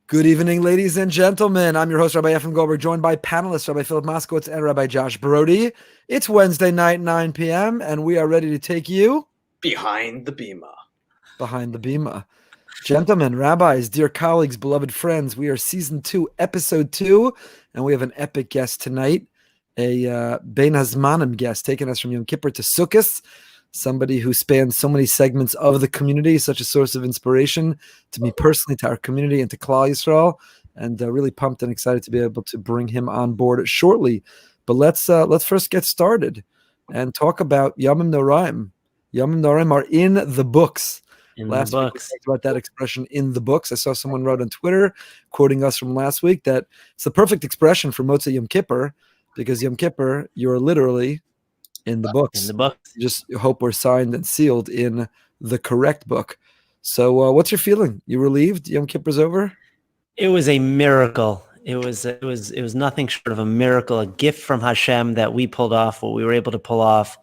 Good evening, ladies and gentlemen. I'm your host, Rabbi Efrem Goldberg, joined by panelists Rabbi Philip Moskowitz and Rabbi Josh Broide. It's Wednesday night, 9 p.m., and we are ready to take you behind the Bima. Behind the Bima. Gentlemen, rabbis, dear colleagues, beloved friends, we are season 2, episode 2, and we have an epic guest tonight, a Bein Hazmanim guest, taking us from Yom Kippur to Sukkot, somebody who spans so many segments of the community, such a source of inspiration to me personally, to our community, and to Klal Yisrael, and really pumped and excited to be able to bring him on board shortly. But let's first get started and talk about Yamim Noraim. Yamim Noraim are in the books. Last week we talked about that expression, in the books. I saw someone wrote on Twitter, quoting us from last week, that it's the perfect expression for Motzei Yom Kippur, because Yom Kippur, you're literally in the books. In the books. Just hope we're signed and sealed in the correct book. So what's your feeling? You relieved? Yom Kippur's over? It was a miracle. It was nothing short of a miracle, a gift from Hashem that we pulled off what we were able to pull off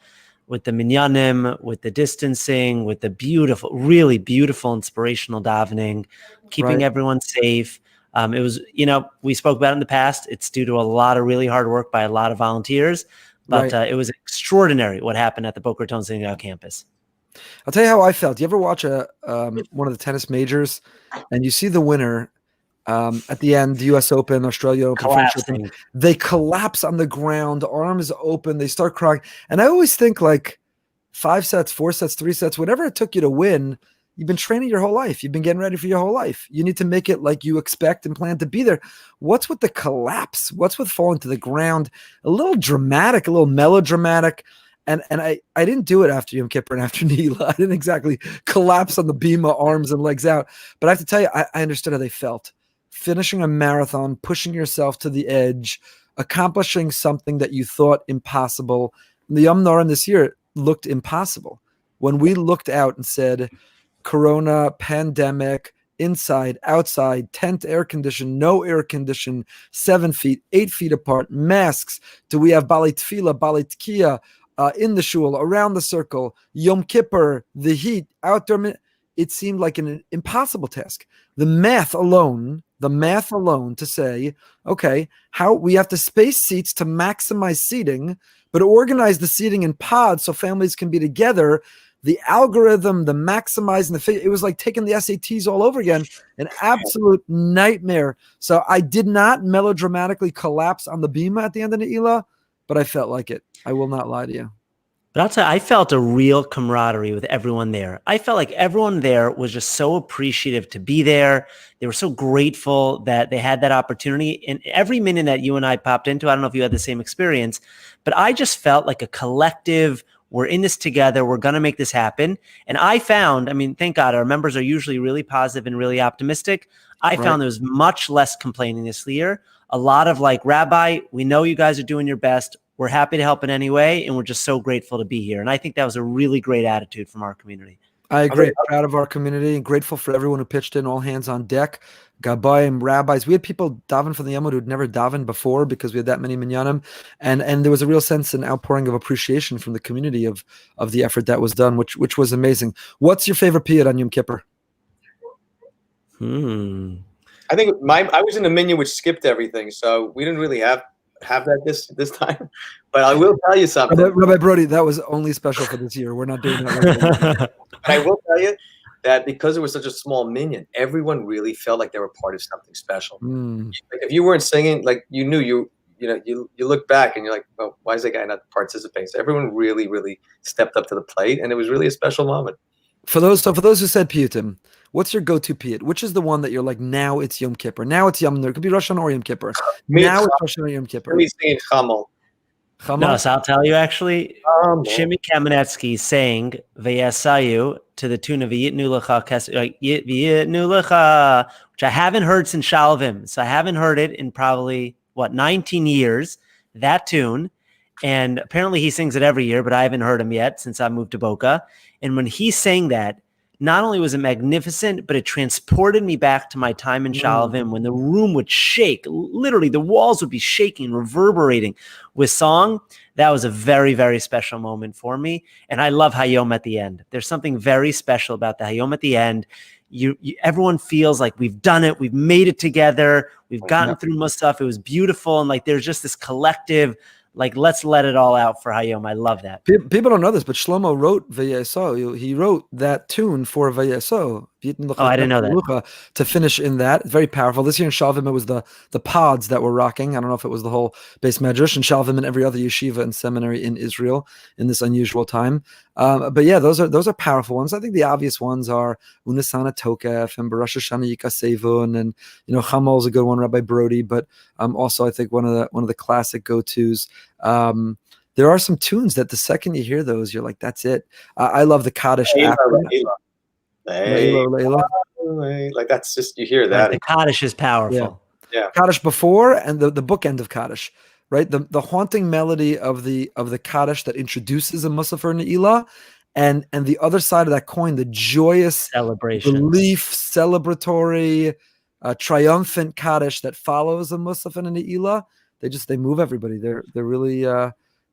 with the minyanim, with the distancing, with the beautiful, really beautiful, inspirational davening, keeping everyone safe. It was, we spoke about it in the past. It's due to a lot of really hard work by a lot of volunteers. But it was extraordinary what happened at the Boca Raton Synagogue campus. I'll tell you how I felt. You ever watch one of the tennis majors, and you see the winner at the end, the U.S. Open, Australia Open, French Open, they collapse on the ground, arms open, they start crying. And I always think, like, 5 sets, 4 sets, 3 sets, whatever it took you to win, you've been training your whole life. You've been getting ready for your whole life. You need to make it like you expect and plan to be there. What's with the collapse? What's with falling to the ground? A little dramatic, a little melodramatic. And I didn't do it after Yom Kippur and after Nila. I didn't exactly collapse on the Bima, arms and legs out. But I have to tell you, I understood how they felt. Finishing a marathon, pushing yourself to the edge, accomplishing something that you thought impossible. The Yom Noraim this year looked impossible. When we looked out and said, Corona, pandemic, inside, outside, tent air conditioned, no air conditioned, 7 feet, 8 feet apart, masks. Do we have Balei Tefillah, Balei Tkiya in the shul, around the circle, Yom Kippur, the heat, outdoor? It seemed like an impossible task. The math alone to say, okay, how we have to space seats to maximize seating, but organize the seating in pods so families can be together. The algorithm, the maximizing it was like taking the SATs all over again, an absolute nightmare. So I did not melodramatically collapse on the Bima at the end of Ne'ilah, but I felt like it. I will not lie to you. But I'll tell you, I felt a real camaraderie with everyone there. I felt like everyone there was just so appreciative to be there. They were so grateful that they had that opportunity. And every minute that you and I popped into, I don't know if you had the same experience, but I just felt like a collective, we're in this together. We're going to make this happen. And I found, thank God, our members are usually really positive and really optimistic. I found there was much less complaining this year. A lot of like, Rabbi, we know you guys are doing your best. We're happy to help in any way. And we're just so grateful to be here. And I think that was a really great attitude from our community. I agree. Proud of our community and grateful for everyone who pitched in, all hands on deck. Gabayim, rabbis. We had people daven for the Yom who'd never davened before because we had that many minyanim. And there was a real sense and outpouring of appreciation from the community of the effort that was done, which was amazing. What's your favorite piyut on Yom Kippur? I think I was in the minyan which skipped everything, so we didn't really have that this time. But I will tell you something. Rabbi Broide, that was only special for this year. We're not doing that. But I will tell you that because it was such a small minyan, everyone really felt like they were part of something special. Like if you weren't singing, like you knew you look back and you're like, well, why is that guy not participating? So everyone really, really stepped up to the plate, and it was really a special moment. For those who said piyutim, what's your go-to piyut? Which is the one that you're like, now it's Yom Kippur, now it's Yom Noraim? It could be Rosh Hashanah or Yom Kippur. Now it's Rosh Hashanah or Yom Kippur. We sing Chamel. No, so I'll tell you actually, Shimmy Kamenetsky sang V'yasayu to the tune of V'yitnu Lecha, which I haven't heard since Shalvim. So I haven't heard it in probably, 19 years, that tune. And apparently he sings it every year, but I haven't heard him yet since I moved to Boca. And when he sang that, not only was it magnificent, but it transported me back to my time in Shalvim when the room would shake. Literally, the walls would be shaking, reverberating with song. That was a very, very special moment for me. And I love Hayom at the end. There's something very special about the Hayom at the end. everyone feels like we've done it. We've made it together. We've gotten through most stuff. It was beautiful. And like, there's just this collective, like, let's let it all out for Hayom. I love that. People don't know this, but Shlomo wrote Y.E.S. He wrote that tune for Y.E.S. Oh, I didn't know that. To finish in that. It's very powerful. This year in Shalvim, it was the pods that were rocking. I don't know if it was the whole base medrash, and Shalvim and every other yeshiva and seminary in Israel in this unusual time. But yeah, those are powerful ones. I think the obvious ones are Unisana Tokef and Barash Hashanah Yikasevun, and Chamal is a good one, Rabbi Broide. But also I think one of the classic go-tos. There are some tunes that the second you hear those, you're like, that's it. I love the Kaddish. Like, that's just, you hear that. The Kaddish is powerful. Yeah. Kaddish before and the bookend of Kaddish, right? The haunting melody of the Kaddish that introduces a Musaf or Ne'ilah, and the other side of that coin, the joyous celebration, relief, celebratory, triumphant Kaddish that follows a Musaf and a Ne'ilah. They move everybody. They're really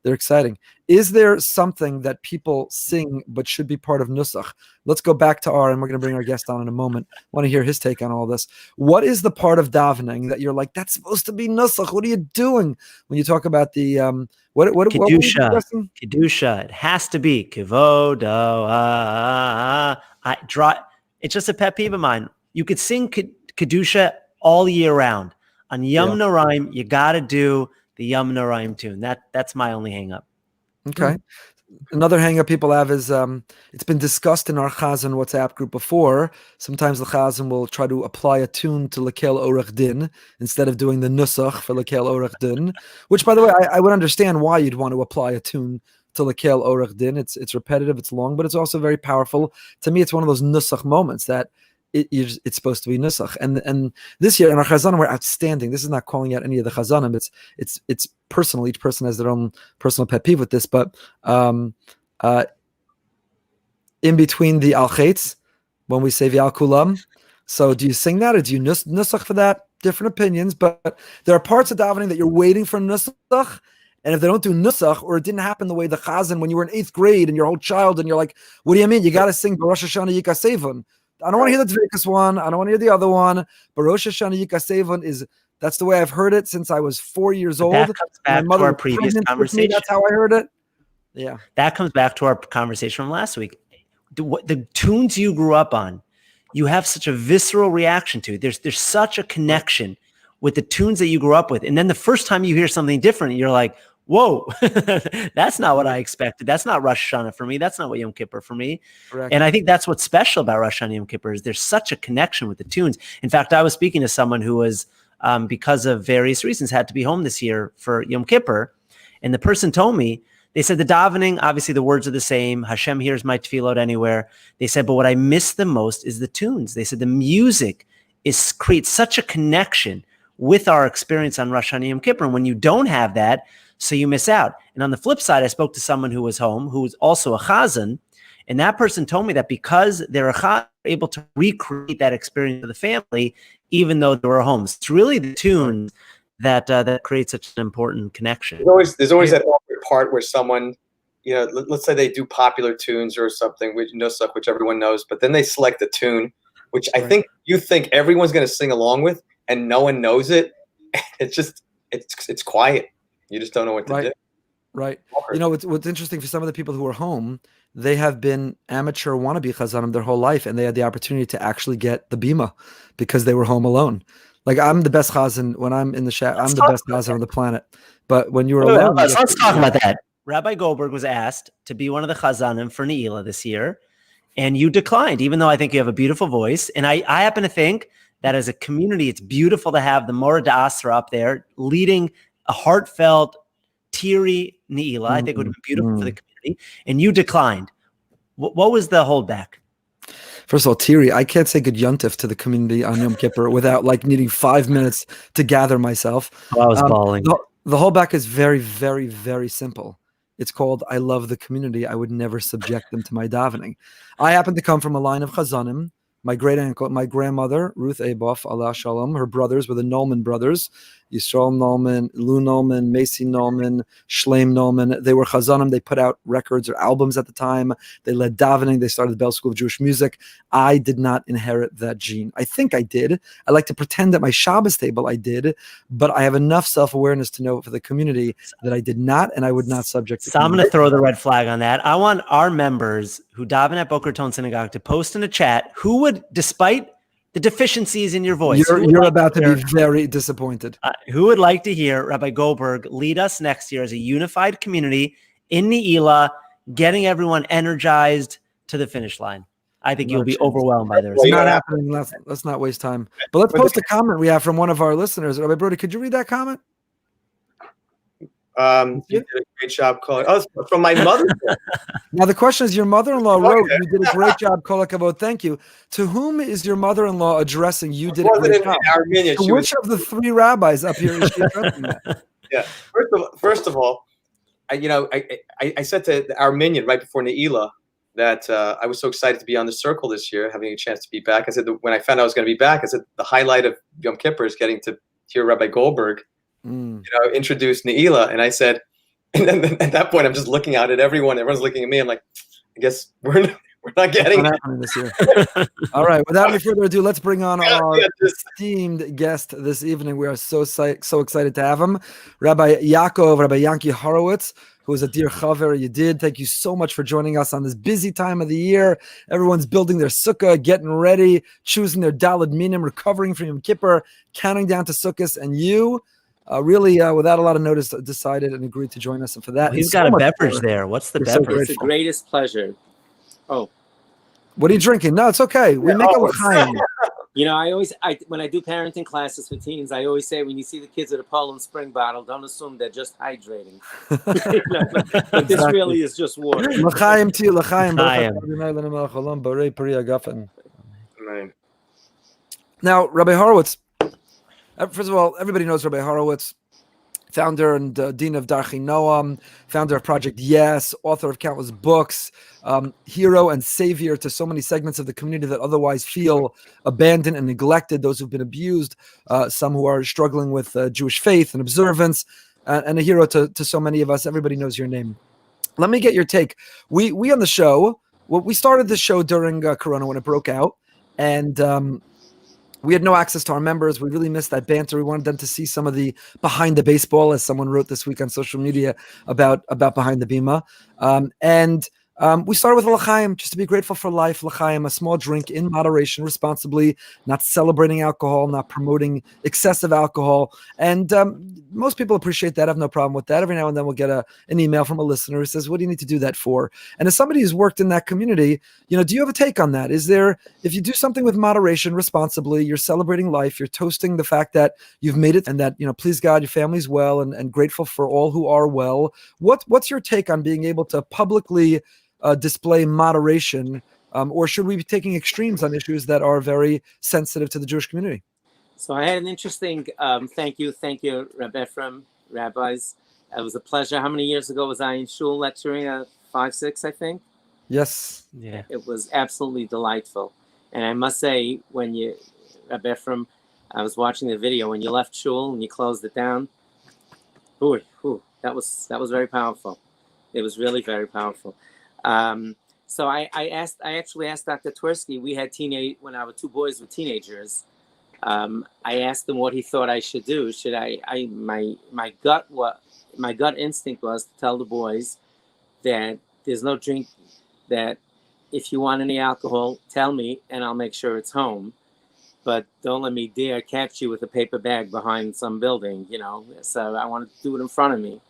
they're exciting. Is there something that people sing but should be part of Nusach? Let's go back to and we're going to bring our guest on in a moment. I want to hear his take on all this. What is the part of davening that you're like, that's supposed to be Nusach? What are you doing when you talk about the Kedusha? Kedusha. It has to be Kivodo. It's just a pet peeve of mine. You could sing Kedusha all year round. On Yom Noraim, you got to do the Yom Noraim tune. That's my only hang up. Okay. Another hang up people have is it's been discussed in our Chazan WhatsApp group before. Sometimes the Chazan will try to apply a tune to Lekel Orech Din instead of doing the Nusach for Lekel Orech Din, which, by the way, I would understand why you'd want to apply a tune to Lekel Orech Din. It's repetitive, it's long, but it's also very powerful. To me, it's one of those Nusach moments that it's supposed to be Nusach. And this year in our Chazanim were outstanding. This is not calling out any of the Chazanim. It's personal. Each person has their own personal pet peeve with this. But in between the Al Chetz, when we say V'al Kulam, so do you sing that or do you Nusach for that? Different opinions, but there are parts of davening that you're waiting for Nusach. And if they don't do Nusach, or it didn't happen the way the Chazan when you were in 8th grade and you're a whole child and you're like, what do you mean? You got to sing Rosh Hashanah Yikasevun. I don't want to hear the Dvikas one. I don't want to hear the other one. But Rosh Hashanah Yikasevun that's the way I've heard it since I was 4 years old. That comes back to our previous conversation. That's how I heard it. Yeah. That comes back to our conversation from last week. The tunes you grew up on, you have such a visceral reaction to. There's such a connection with the tunes that you grew up with. And then the first time you hear something different, you're like, whoa, that's not what I expected. That's not Rosh Hashanah for me. That's not what Yom Kippur for me. Correct. And I think that's what's special about Rosh Hashanah Yom Kippur is there's such a connection with the tunes. In fact, I was speaking to someone who was, because of various reasons, had to be home this year for Yom Kippur. And the person told me, they said the davening, obviously the words are the same. Hashem hears my tefillot anywhere. They said, but what I miss the most is the tunes. They said the music creates such a connection with our experience on Rosh Hashanah Yom Kippur. And when you don't have that, so you miss out. And on the flip side, I spoke to someone who was home, who was also a chazan, and that person told me that because they're a chazan, they're able to recreate that experience of the family, even though they were home. So it's really the tune that creates such an important connection. There's always that awkward part where someone, let's say they do popular tunes or something, which everyone knows, but then they select a tune, which I think you think everyone's going to sing along with, and no one knows it. It's just, it's quiet. You just don't know what to do. Right. What's interesting for some of the people who are home, they have been amateur wannabe chazanim their whole life, and they had the opportunity to actually get the bima because they were home alone. Like, I'm the best chazan when I'm in the shadow. I'm the best chazan on the planet. But when you were alone, let's talk about that. Rabbi Goldberg was asked to be one of the chazanim for Ne'ilah this year, and you declined, even though I think you have a beautiful voice. And I happen to think that as a community, it's beautiful to have the Mora D'Asra up there leading a heartfelt, teary Ne'ilah. I think it would have been beautiful for the community. And you declined. What was the holdback? First of all, teary. I can't say good yontif to the community on Yom Kippur without needing 5 minutes to gather myself. I was bawling. The holdback is very, very, very simple. It's called, I love the community. I would never subject them to my davening. I happen to come from a line of chazanim my great uncle, my grandmother, Ruth Aboff, Allah Shalom. Her brothers were the Nolman brothers, Yisrael Nolman, Lou Nolman, Macy Nolman, Shleim Nolman. They were chazanim. They put out records or albums at the time. They led davening. They started the Bell School of Jewish Music. I did not inherit that gene. I think I did. I like to pretend at my Shabbos table I did, but I have enough self-awareness to know for the community that I did not, and I would not subject. So I'm going to throw the red flag on that. I want our members who daven at Boca Raton Synagogue to post in the chat who would, despite the deficiencies in your voice, you're about to be very disappointed. Who would like to hear Rabbi Goldberg lead us next year as a unified community in Ne'ilah, getting everyone energized to the finish line? I think you'll be overwhelmed by the results. It's not happening. Let's not waste time. But let's post a comment we have from one of our listeners. Rabbi Broide, could you read that comment? You did a great job calling. Oh, from my mother. Now the question is, your mother-in-law wrote, "You did a great job, Kol HaKavod, thank you." To whom is your mother-in-law addressing? You did a great job. To which of the three rabbis up here is she addressing that? Yeah. First of all, I said to the Armenian right before Ne'ilah that I was so excited to be on the circle this year, having a chance to be back. I said that when I found out I was going to be back, I said the highlight of Yom Kippur is getting to hear Rabbi Goldberg introduce Ne'ilah. And I said, and then at that point, I'm just looking out at everyone. Everyone's looking at me. I'm like, I guess we're not getting it this year. All right. Without any further ado, let's bring on our esteemed guest this evening. We are so excited to have him, Rabbi Yakov Horowitz, who is a dear chaver. Thank you so much for joining us on this busy time of the year. Everyone's building their sukkah, getting ready, choosing their daled minim, recovering from Yom Kippur, counting down to Sukkot, and you. Really, without a lot of notice, decided and agreed to join us. And for that, he's got a beverage there. What's the beverage? It's the greatest pleasure. Oh, what are you drinking? No, it's okay. We make a l'chaim. You know, when I do parenting classes for teens, I always say when you see the kids at a Poland Spring bottle, don't assume they're just hydrating. But this really is just water. L'chaim to you, l'chaim. Now, Rabbi Horowitz. First of all, everybody knows Rabbi Horowitz, founder and dean of Darchei Noam, founder of Project Y.E.S, author of countless books, hero and savior to so many segments of the community that otherwise feel abandoned and neglected, those who've been abused, some who are struggling with Jewish faith and observance, and a hero to so many of us. Everybody knows your name. Let me get your take. We on the show, we started the show during Corona when it broke out, and we had no access to our members. We really missed that banter. We wanted them to see some of the behind the baseball, as someone wrote this week on social media about behind the Bima. We started with a l'chaim, just to be grateful for life. L'chaim, a small drink in moderation, responsibly, not celebrating alcohol, not promoting excessive alcohol. And most people appreciate that. I have no problem with that. Every now and then we'll get an email from a listener who says, what do you need to do that for? And as somebody who's worked in that community, do you have a take on that? Is there, if you do something with moderation, responsibly, you're celebrating life, you're toasting the fact that you've made it and that, please God, your family's well and grateful for all who are well. What's your take on being able to publicly display moderation, or should we be taking extremes on issues that are very sensitive to the Jewish community? So I had an interesting, thank you, Rabbi Efrem, rabbis. It was a pleasure. How many years ago was I in shul lecturing? 5, 6, I think. Yes. Yeah. It was absolutely delightful. And I must say, Rabbi Efrem, I was watching the video when you left shul and you closed it down. That was very powerful. It was really very powerful. So I actually asked Dr. Twersky. We had when our 2 boys were teenagers. I asked him what he thought I should do. Should my gut instinct was to tell the boys that there's no drink, that if you want any alcohol, tell me and I'll make sure it's home. But don't let me dare catch you with a paper bag behind some building, So I wanted to do it in front of me.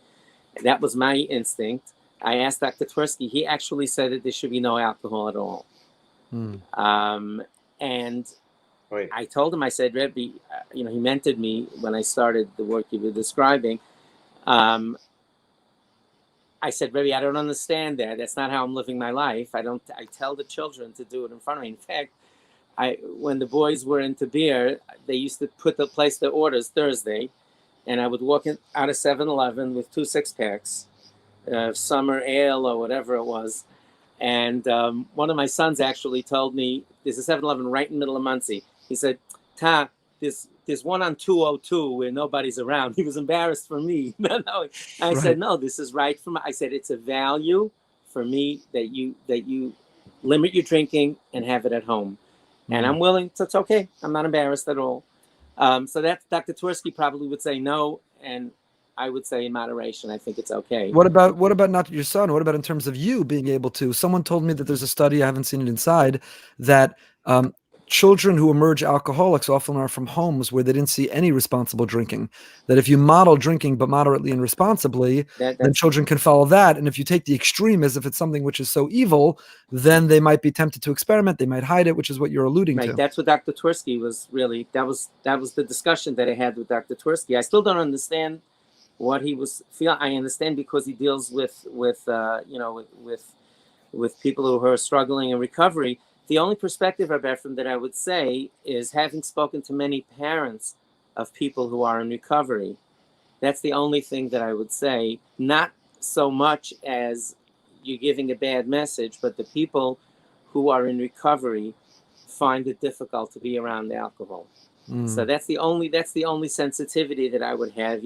That was my instinct. I asked Dr. Twersky. He actually said that there should be no alcohol at all. And I told him, I said, Rebbe, he mentored me when I started the work you were describing. I said, Rebbe, I don't understand that. That's not how I'm living my life. I tell the children to do it in front of me. In fact, when the boys were into beer, they used to place their orders Thursday, and I would walk out of 7-Eleven with 2 6-packs. Summer ale or whatever it was, And one of my sons actually told me, there's a 7-Eleven right in the middle of Monsey. He said, "Ta, there's one on 202 where nobody's around." He was embarrassed for me. I said, "No, this is right for me." I said, "It's a value for me that you limit your drinking and have it at home." And I'm willing, so it's okay. I'm not embarrassed at all. So that Dr. Twersky probably would say no, and I would say in moderation. I think it's okay. What about not your son? What about in terms of you being able to? Someone told me that there's a study, I haven't seen it inside, that children who emerge alcoholics often are from homes where they didn't see any responsible drinking. That if you model drinking but moderately and responsibly, then children can follow that. And if you take the extreme as if it's something which is so evil, then they might be tempted to experiment. They might hide it, which is what you're alluding to. That's what Dr. Twersky was really. That was the discussion that I had with Dr. Twersky. I still don't understand what he was feeling. I understand because he deals with people who are struggling in recovery. The only perspective, Rabbi Efrem, that I would say is, having spoken to many parents of people who are in recovery, that's the only thing that I would say. Not so much as you're giving a bad message, but the people who are in recovery find it difficult to be around alcohol. So that's the only sensitivity that I would have.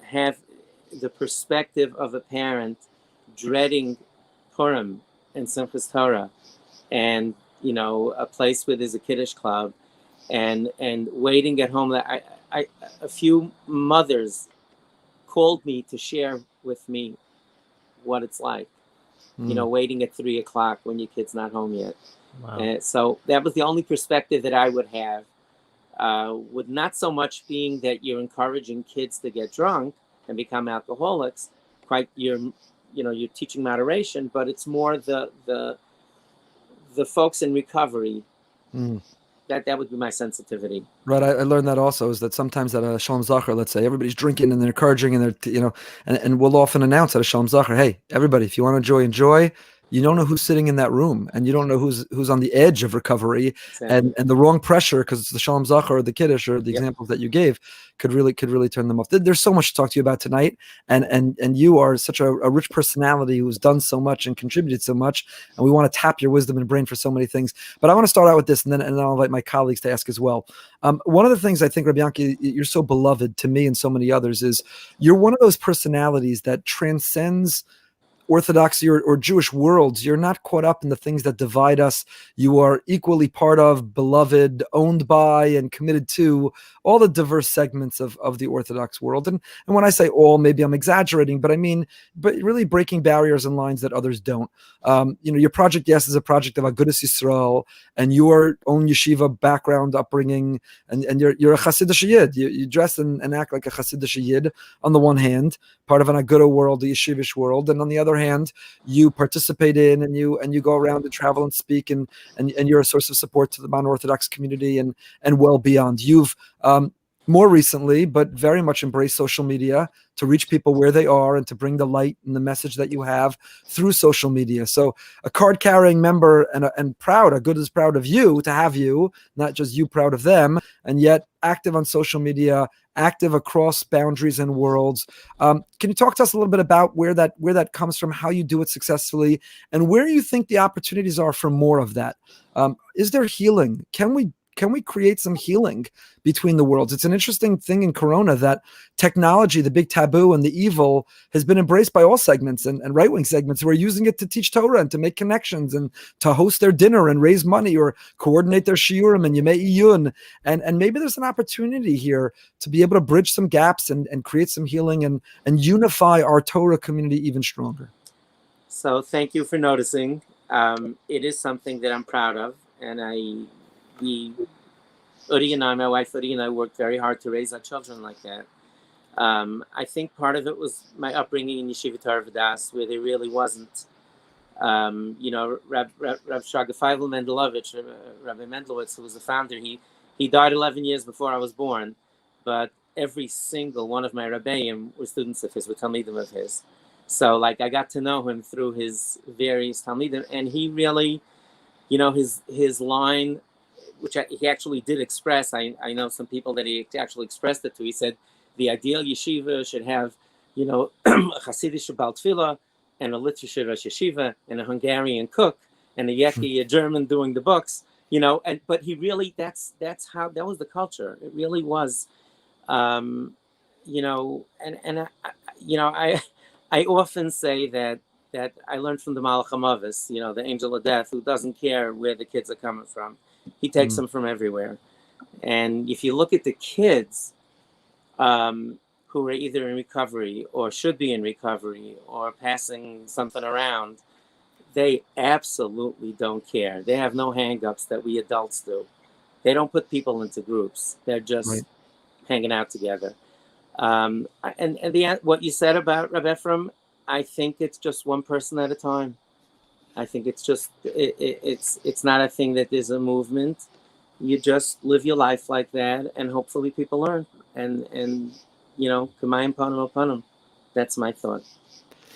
Have the perspective of a parent dreading Purim and Simchas Torah, and a place where there's a Kiddush club, and waiting at home. That a few mothers called me to share with me what it's like, waiting at 3 o'clock when your kid's not home yet. Wow. And so that was the only perspective that I would have. Would not so much being that you're encouraging kids to get drunk and become alcoholics. Quite, you're teaching moderation, but it's more the folks in recovery. That would be my sensitivity. Right. I learned that also, is that sometimes at a Shalom Zacher, let's say, everybody's drinking and they're encouraging and they're, and we'll often announce at a Shalom Zacher, hey, everybody, if you want to enjoy. You don't know who's sitting in that room, and you don't know who's on the edge of recovery, and the wrong pressure, because it's the Shalom Zacher or the Kiddush or the examples that you gave could really turn them off. There's so much to talk to you about tonight, and you are such a rich personality who's done so much and contributed so much, and we want to tap your wisdom and brain for so many things. But I want to start out with this, and then I'll invite my colleagues to ask as well. One of the things I think, Rabbi Yanki, you're so beloved to me and so many others, is you're one of those personalities that transcends Orthodoxy or Jewish worlds. You're not caught up in the things that divide us. You are equally part of, beloved, owned by, and committed to all the diverse segments of the Orthodox world. And when I say all, maybe I'm exaggerating, but I mean, but really breaking barriers and lines that others don't. Your project, Y.E.S, is a project of Agudas Yisrael, and your own yeshiva background, upbringing, and you're a Hasidic Yid. You dress and act like a Hasidic Yid on the one hand, part of an Aguda world, the yeshivish world, and on the other hand, you participate in and you go around and travel and speak, and you're a source of support to the non-Orthodox community and well beyond. You've more recently, but very much embraced social media to reach people where they are and to bring the light and the message that you have through social media. So a card-carrying member and proud, Aguda is proud of you to have you, not just you proud of them, and yet active on social media, active across boundaries and worlds. Can you talk to us a little bit about where that comes from, how you do it successfully, and where you think the opportunities are for more of that? Is there healing? Can we create some healing between the worlds? It's an interesting thing in Corona that technology, the big taboo and the evil, has been embraced by all segments and right-wing segments who are using it to teach Torah and to make connections and to host their dinner and raise money or coordinate their shiurim and yemei iyun. And maybe there's an opportunity here to be able to bridge some gaps and create some healing and unify our Torah community even stronger. So thank you for noticing. It is something that I'm proud of, and Uri and I, my wife Uri and I, worked very hard to raise our children like that. I think part of it was my upbringing in Yeshiva Torah V'das, where there really wasn't, Rav Shraga Feivel Mendelovich, Rabbi Mendelowitz, who was the founder. He died 11 years before I was born, but every single one of my rabbeim were students of his, were talmidim of his. So, I got to know him through his various talmidim, and he really, his line, which he actually did express. I know some people that he actually expressed it to. He said the ideal yeshiva should have, a Hasidic Baal Tefillah, and a literature Rosh Yeshiva, and a Hungarian cook, and a Yeki, a German doing the books, but he really, that's how, that was the culture. It really was, I often say that I learned from the Malach HaMavis, the angel of death, who doesn't care where the kids are coming from. He takes them from everywhere. And if you look at the kids who are either in recovery or should be in recovery or passing something around, they absolutely don't care. They have no hang-ups that we adults do. They don't put people into groups. They're just hanging out together. And what you said about Rabbi Efrem, I think it's just one person at a time. I think it's just, it's not a thing that there's a movement. You just live your life like that, and hopefully people learn. And Kamayim Panim Panim. That's my thought.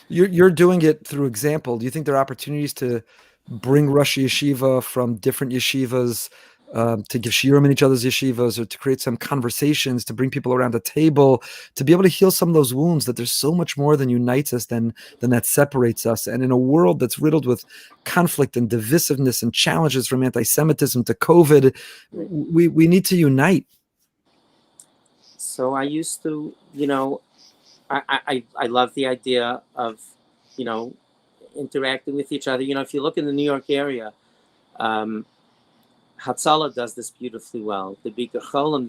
You're doing it through example. Do you think there are opportunities to bring Rosh Yeshiva from different yeshivas to give shiurim in each other's yeshivas, or to create some conversations, to bring people around a table, to be able to heal some of those wounds, that there's so much more than unites us than that separates us? And in a world that's riddled with conflict and divisiveness and challenges, from anti-Semitism to COVID, we need to unite. So I used to, I love the idea of, interacting with each other. If you look in the New York area, Hatzalah does this beautifully well. The Bika Cholim,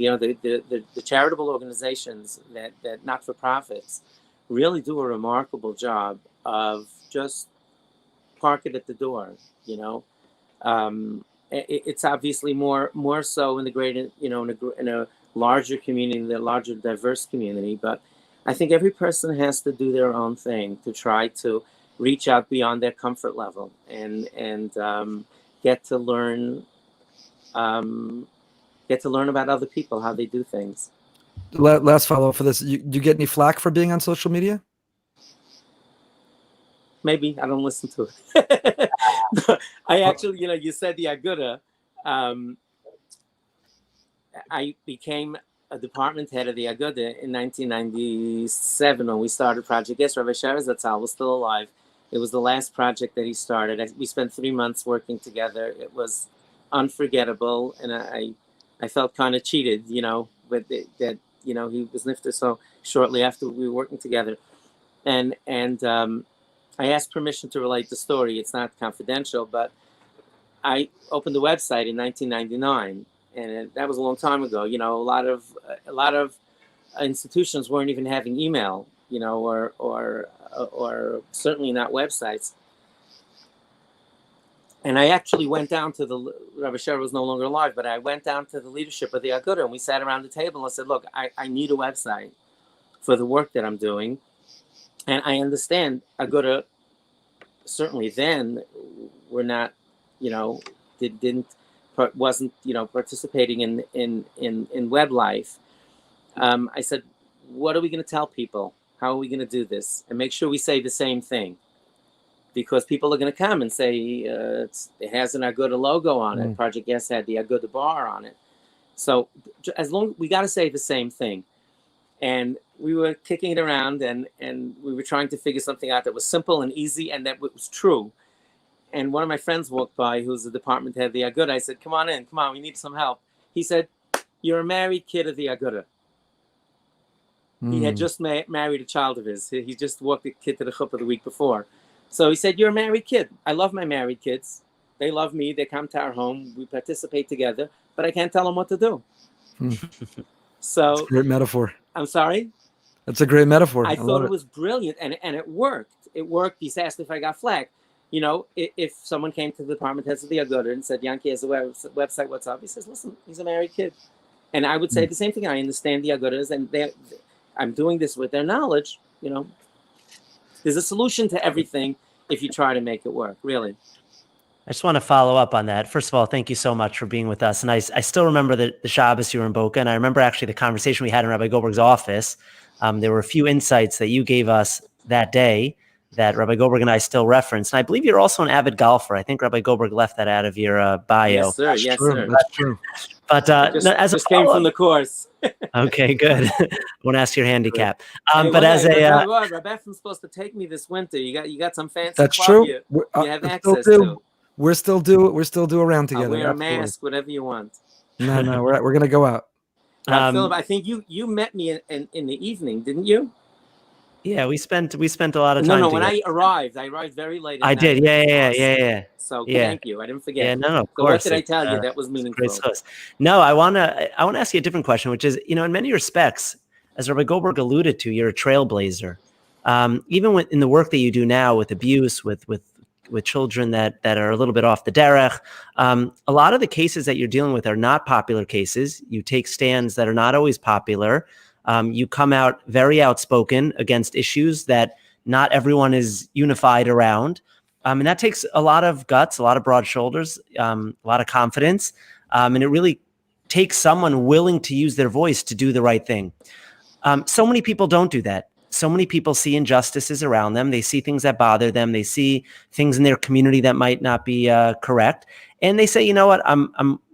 the charitable organizations that not-for-profits really do a remarkable job of just park it at the door. It's obviously more so in the greater, in a larger community, the larger diverse community. But I think every person has to do their own thing to try to reach out beyond their comfort level and get to learn about other people, how they do things. Last follow-up for this. Do you get any flack for being on social media? Maybe. I don't listen to it. I actually, you said the Aguda. I became a department head of the Aguda in 1997 when we started Project Y.E.S. Rabbi Sharaz Zatzal was still alive. It was the last project that he started. We spent 3 months working together. It was unforgettable, and I felt kind of cheated, but that he was nifter so shortly after we were working together, and I asked permission to relate the story. It's not confidential, but I opened the website in 1999, and that was a long time ago. A lot of institutions weren't even having email, or certainly not websites. And I actually went down to Rabbi Sher was no longer alive, but I went down to the leadership of the Aguda, and we sat around the table and said, look, I need a website for the work that I'm doing. And I understand Aguda, certainly then, were not, wasn't participating in web life. I said, what are we going to tell people? How are we going to do this? And make sure we say the same thing. Because people are going to come and say, it has an Aguda logo on it. Project Y.E.S had the Aguda bar on it. So we got to say the same thing. And we were kicking it around, and we were trying to figure something out that was simple and easy and that was true. And one of my friends walked by, who's the department head of the Aguda. I said, come on, we need some help. He said, you're a married kid of the Aguda. He had just married a child of his. He just walked the kid to the chuppah the week before. So he said, you're a married kid. I love my married kids. They love me. They come to our home. We participate together, but I can't tell them what to do. So that's a great metaphor. I'm sorry? That's a great metaphor. I thought it was brilliant, and it worked. It worked. He asked if I got flack. If someone came to the department heads of the Aguda and said, Yankee has a website, what's up? He says, listen, he's a married kid. And I would say the same thing. I understand the Agudas, and I'm doing this with their knowledge, There's a solution to everything if you try to make it work, really. I just want to follow up on that. First of all, thank you so much for being with us. And I still remember the Shabbos you were in Boca, and I remember actually the conversation we had in Rabbi Goldberg's office. There were a few insights that you gave us that day that Rabbi Goldberg and I still reference. And I believe you're also an avid golfer. I think Rabbi Goldberg left that out of your bio. Yes, sir. That's true. But just came from the course. Okay, good. I won't ask your handicap. Hey, but as a Rabbi Efrem's supposed to take me this winter. You got some fancy That's club true. you have We access still do. to. We're still do around I'll together. wear a absolutely. mask, whatever you want. No, we're gonna go out. Philip, I think you met me in the evening, didn't you? Yeah, we spent a lot of time. No, together. when I arrived very late. I did. Yeah. So yeah. thank you. I didn't forget. Yeah, no, of so course. What did I tell you? That was meaningful. No, I want to ask you a different question, which is, in many respects, as Rabbi Goldberg alluded to, you're a trailblazer. Even in the work that you do now with abuse, with children that are a little bit off the derech, a lot of the cases that you're dealing with are not popular cases. You take stands that are not always popular. You come out very outspoken against issues that not everyone is unified around. And that takes a lot of guts, a lot of broad shoulders, a lot of confidence. And it really takes someone willing to use their voice to do the right thing. So many people don't do that. So many people see injustices around them. They see things that bother them. They see things in their community that might not be correct. And they say, you know what,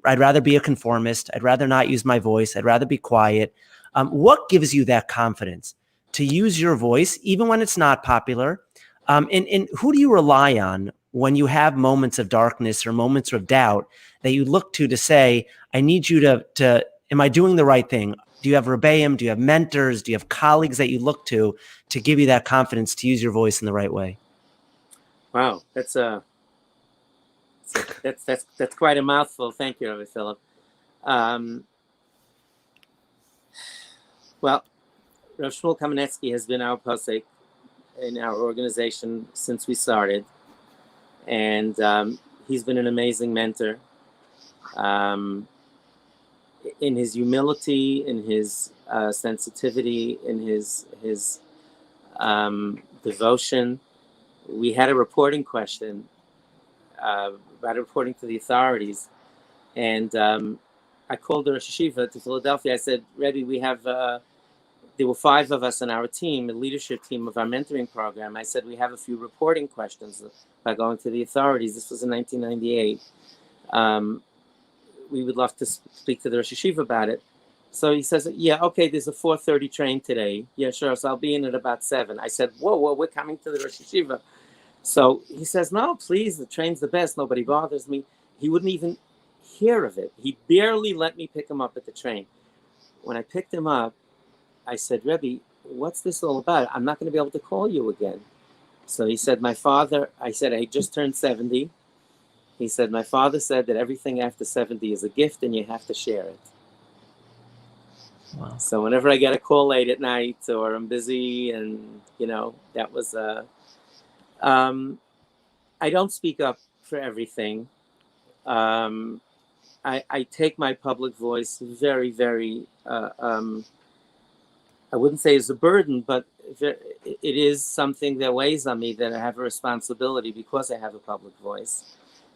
I'd rather be a conformist. I'd rather not use my voice. I'd rather be quiet. What gives you that confidence to use your voice, even when it's not popular? And who do you rely on when you have moments of darkness or moments of doubt that you look to say, I need you to am I doing the right thing? Do you have rebbeim? Do you have mentors? Do you have colleagues that you look to give you that confidence to use your voice in the right way? Wow, that's quite a mouthful. Thank you, Rabbi Philip. Well, Rav Shmuel Kamenetsky has been our posek in our organization since we started, and he's been an amazing mentor. In his humility, in his sensitivity, in his devotion. We had a reporting question about reporting to the authorities, and I called the Rosh Yeshiva to Philadelphia. I said, Rebbe, we have, there were 5 of us on our team, a leadership team of our mentoring program. I said, we have a few reporting questions about going to the authorities. This was in 1998. We would love to speak to the Rosh Yeshiva about it. So he says, yeah, okay, there's a 4:30 train today. Yeah, sure, so I'll be in at about 7. I said, whoa, we're coming to the Rosh Yeshiva. So he says, no, please, the train's the best. Nobody bothers me. He wouldn't even hear of it. He barely let me pick him up at the train. When I picked him up, I said, Rebbe, what's this all about? I'm not going to be able to call you again. So he said, my father, I said, I just turned 70. He said, my father said that everything after 70 is a gift and you have to share it. Wow. So whenever I get a call late at night or I'm busy and, that was, I don't speak up for everything. I take my public voice very, very, I wouldn't say it's a burden, but it is something that weighs on me, that I have a responsibility because I have a public voice,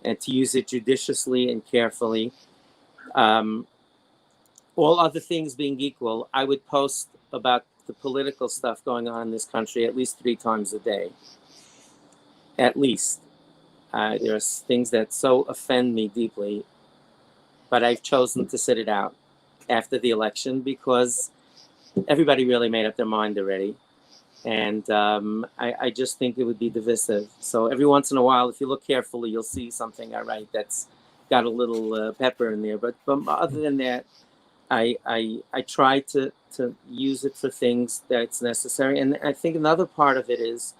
and to use it judiciously and carefully. All other things being equal, I would post about the political stuff going on in this country at least 3 times a day. At least. There are things that so offend me deeply, but I've chosen to sit it out after the election because everybody really made up their mind already. And I just think it would be divisive. So every once in a while, if you look carefully, you'll see something I write that's got a little pepper in there. But other than that, I try to use it for things that's necessary. And I think another part of it is,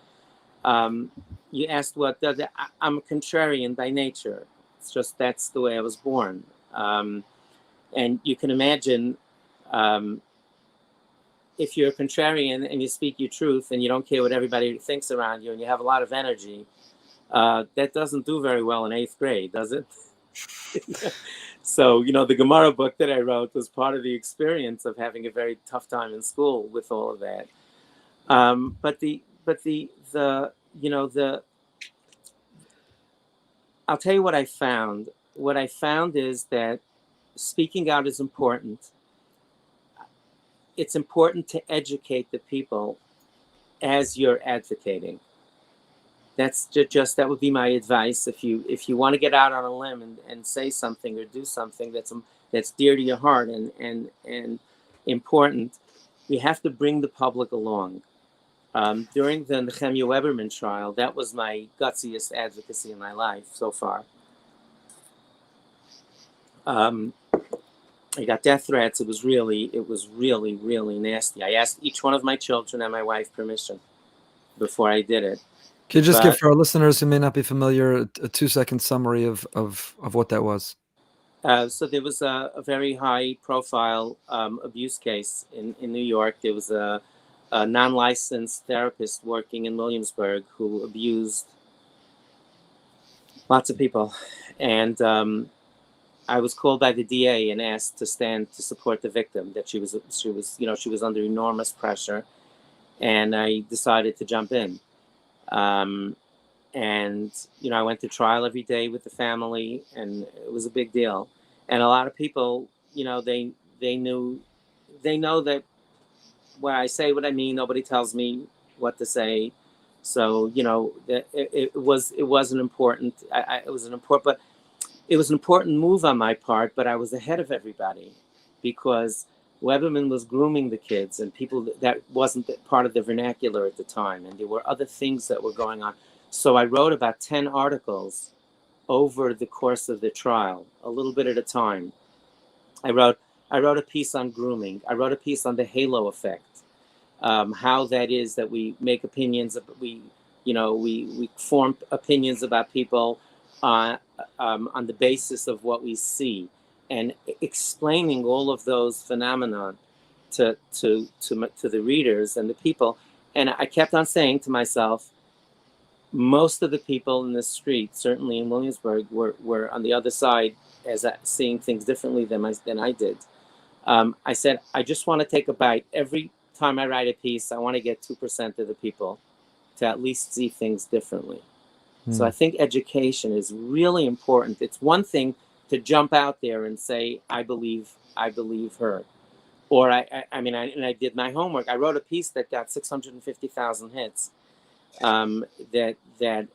you asked I'm a contrarian by nature. It's just that's the way I was born. And you can imagine if you're a contrarian and you speak your truth and you don't care what everybody thinks around you and you have a lot of energy, that doesn't do very well in 8th grade, does it? So, the Gemara book that I wrote was part of the experience of having a very tough time in school with all of that. I'll tell you what I found. What I found is that speaking out is important. It's important to educate the people as you're advocating. That's just that would be my advice. If you want to get out on a limb and say something or do something that's dear to your heart and important, we have to bring the public along. During the Nehemiah Weberman trial, that was my gutsiest advocacy in my life so far. I got death threats. It was really, really nasty. I asked each one of my children and my wife permission before I did it. Can you just give, for our listeners who may not be familiar, a 2-second summary of what that was? So there was a very high-profile abuse case in New York. There was a non-licensed therapist working in Williamsburg who abused lots of people, and I was called by the DA and asked to stand to support the victim. That she was under enormous pressure, and I decided to jump in. And I went to trial every day with the family, and it was a big deal. And a lot of people, they know that when I say what I mean, nobody tells me what to say. So it was an important move on my part, but I was ahead of everybody because Weberman was grooming the kids and people that wasn't part of the vernacular at the time, and there were other things that were going on. So I wrote about 10 articles over the course of the trial, a little bit at a time. I wrote a piece on grooming. I wrote a piece on the halo effect, how that is that we make opinions, we form opinions about people on the basis of what we see, and explaining all of those phenomena to the readers and the people. And I kept on saying to myself, most of the people in the street, certainly in Williamsburg, were on the other side, as seeing things differently than I did. I said, I just want to take a bite. Every time I write a piece, I want to get 2% of the people to at least see things differently. So I think education is really important. It's one thing to jump out there and say, I believe her. Or I did my homework. I wrote a piece that got 650,000 hits, that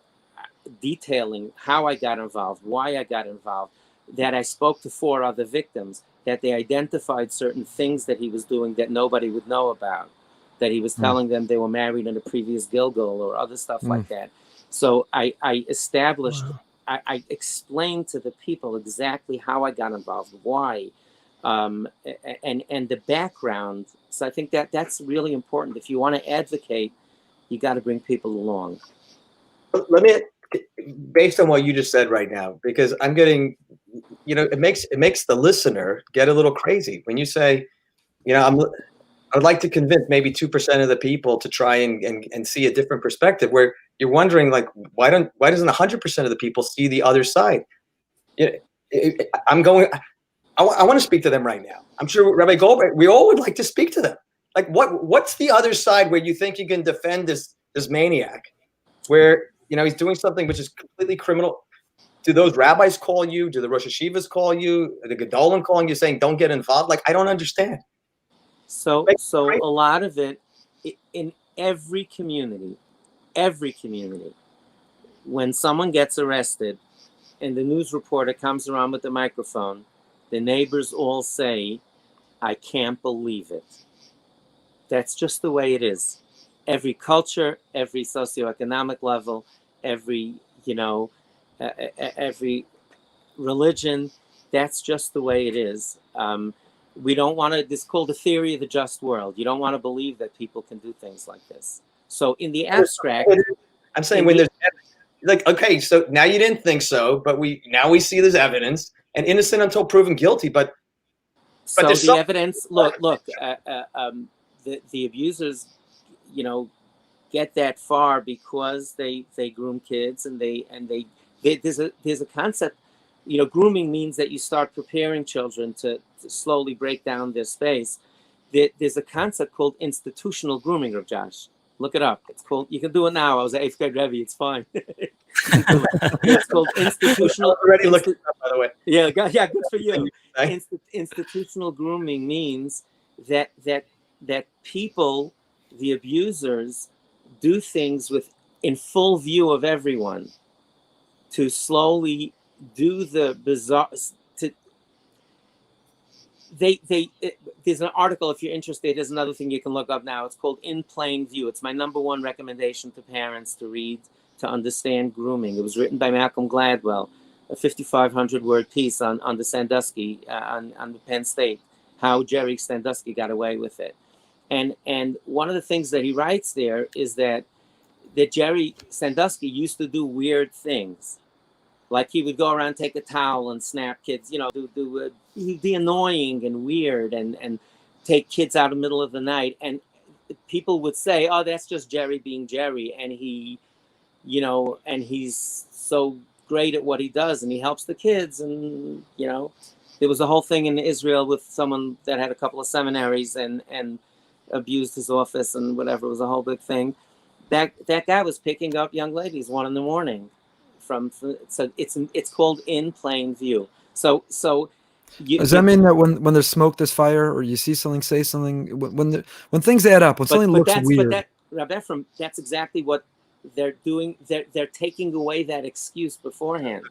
detailing how I got involved, why I got involved, that I spoke to 4 other victims, that they identified certain things that he was doing that nobody would know about, that he was telling them they were married in a previous Gilgal or other stuff like that. So I established, I explained to the people exactly how I got involved, why, and the background. So I think that's really important. If you want to advocate, you got to bring people along. Let me, based on what you just said right now, because I'm getting, it makes the listener get a little crazy when you say, I would like to convince maybe 2% of the people to try and see a different perspective, where you're wondering, like, why doesn't 100% of the people see the other side? I want to speak to them right now. I'm sure Rabbi Goldberg, we all would like to speak to them. Like, what's the other side where you think you can defend this maniac, where he's doing something which is completely criminal? Do those rabbis call you? Do the Rosh Yeshivas call you? Are the Gedolim calling you saying don't get involved? Like, I don't understand. So a lot of it in every community, when someone gets arrested and the news reporter comes around with the microphone, the neighbors all say, I can't believe it. That's just the way it is. Every culture, every socioeconomic level, every religion, that's just the way it is. We don't want to, this is called the theory of the just world. You don't want to believe that people can do things like this. So in the abstract, I'm saying when there's like, okay, so now you didn't think so, but we see there's evidence, and innocent until proven guilty. But so the evidence, look, the abusers, get that far because they groom kids, and there's a concept. Grooming means that you start preparing children to slowly break down their space. There's a concept called institutional grooming, Rav Josh. Look it up. It's called, you can do it now. I was an 8th grade Rebbe. It's fine. It's called institutional. I'm already looking it up, by the way. Yeah, good for you. Institutional grooming means that people, the abusers, do things in full view of everyone to slowly do the bizarre, there's an article, if you're interested, there's another thing you can look up now. It's called In Plain View. It's my #1 recommendation to parents to read to understand grooming. It was written by Malcolm Gladwell, a 5,500 word piece on the Sandusky, on the Penn State, how Jerry Sandusky got away with it. And one of the things that he writes there is that Jerry Sandusky used to do weird things. Like he would go around, take a towel and snap kids, he'd be annoying and weird and take kids out in the middle of the night. And people would say, oh, that's just Jerry being Jerry. And and he's so great at what he does and he helps the kids. And, there was a whole thing in Israel with someone that had a couple of seminaries and abused his office and whatever. It was a whole big thing. That guy was picking up young ladies 1 a.m. So it's called In Plain View. So does that mean that when there's smoke, there's fire, or you see something, say something? When things add up, when something looks weird. Rabbi Efrem, that's exactly what they're doing. They're taking away that excuse beforehand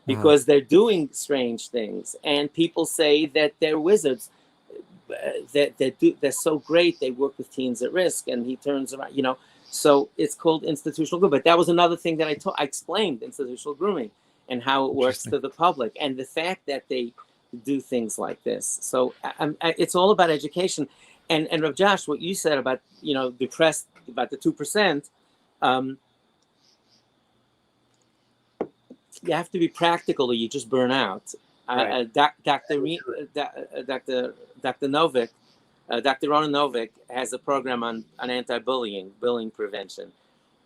because they're doing strange things, and people say that they're wizards. They're so great. They work with teens at risk, and he turns around. So it's called institutional grooming. But that was another thing that I explained institutional grooming and how it works to the public and the fact that they do things like this. So it's all about education. And Rav Josh, what you said about, depressed about the 2%, you have to be practical or you just burn out. Right. Dr. Novick, Dr. Rona Novick has a program on anti-bullying, bullying prevention.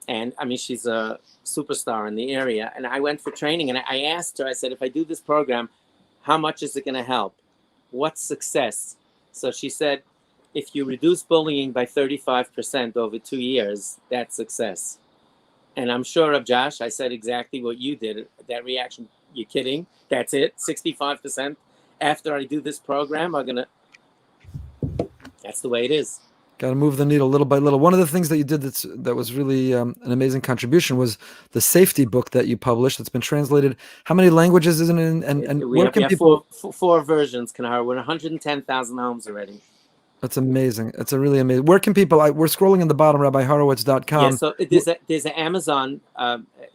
And I mean, she's a superstar in the area. And I went for training and I asked her, I said, if I do this program, how much is it going to help? What's success? So she said, if you reduce bullying by 35% over 2 years, that's success. And I'm sure of Josh, I said exactly what you did. That reaction, you're kidding? That's it? 65% after I do this program are going to... That's the way it is. Got to move the needle little by little. One of the things that you did that was really an amazing contribution was the safety book that you published. It's been translated. How many languages is it in? And where can people... Four versions, Kanahar. We're in 110,000 homes already. That's amazing. It's a really amazing. Where can people... we're scrolling in the bottom, RabbiHorowitz.com. Yeah, so there's an Amazon.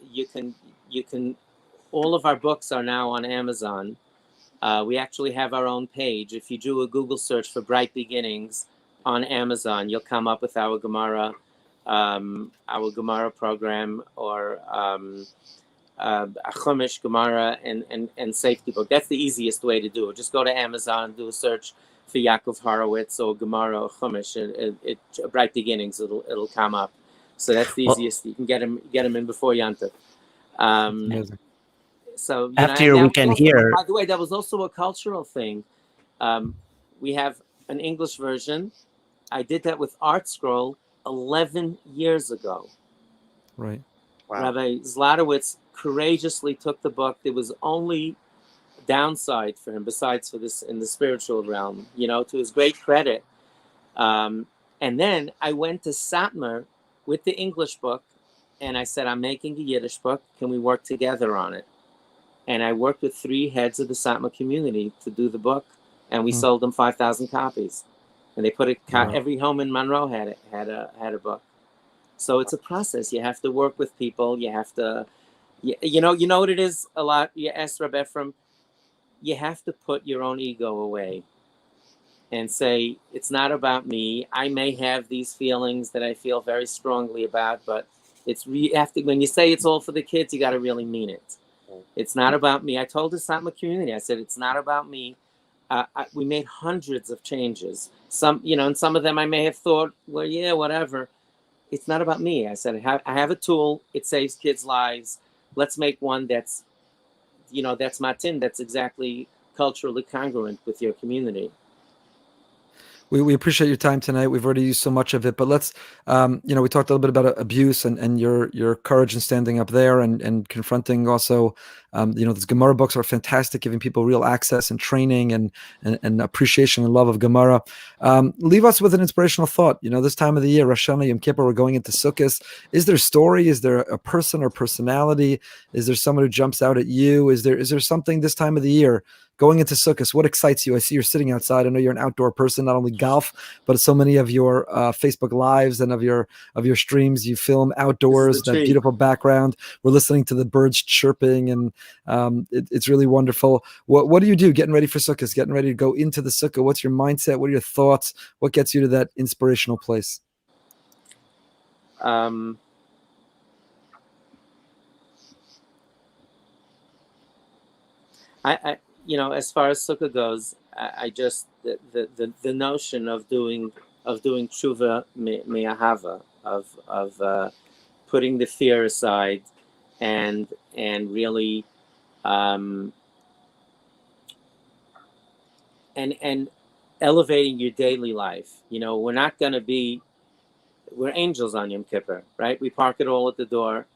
You can... All of our books are now on Amazon. We actually have our own page. If you do a Google search for Bright Beginnings on Amazon, you'll come up with our Gemara program or a Chumash Gemara and safety book. That's the easiest way to do it. Just go to Amazon, do a search for Yakov Horowitz or Gemara or Chumash. Bright Beginnings, it'll come up. So that's the easiest. You can get them in before Yom Kippur. So after your weekend here, by the way, that was also a cultural thing. We have an English version. I did that with Art Scroll 11 years ago. Right. Wow. Rabbi Zlotowitz courageously took the book. There was only downside for him, besides for this in the spiritual realm, to his great credit. And then I went to Satmar with the English book, and I said, I'm making a Yiddish book. Can we work together on it? And I worked with 3 heads of the Satmar community to do the book, and we sold them 5,000 copies. And they put it. Every home in Monroe had a book. So it's a process. You have to work with people. You have to, you know what it is a lot. Y.E.S, Rabbi Efrem, you have to put your own ego away, and say it's not about me. I may have these feelings that I feel very strongly about, but it's when you say it's all for the kids, you got to really mean it. It's not about me. I told the Satmar community, I said, it's not about me. We made hundreds of changes. And some of them I may have thought, well, yeah, whatever. It's not about me. I said, I have a tool. It saves kids' lives. Let's make one that's matin, that's exactly culturally congruent with your community. We appreciate your time tonight. We've already used so much of it, but let's, we talked a little bit about abuse and your courage in standing up there and confronting also These Gemara books are fantastic, giving people real access and training and appreciation and love of Gemara. Leave us with an inspirational thought. This time of the year, Rosh Hashanah, Yom Kippur, we're going into Sukkot. Is there a story? Is there a person or personality? Is there someone who jumps out at you? Is there something this time of the year going into Sukkot? What excites you? I see you're sitting outside. I know you're an outdoor person, not only golf, but so many of your Facebook lives and of your streams, you film outdoors, that beautiful background. We're listening to the birds chirping, and it's really wonderful. What do you do getting ready for Sukkot, getting ready to go into the Sukkah? What's your mindset? What are your thoughts? What gets you to that inspirational place? As far as Sukkah goes, I just the notion of doing tshuva me'ahava, of putting the fear aside and really and elevating your daily life. We're angels on Yom Kippur, right? We park it all at the door,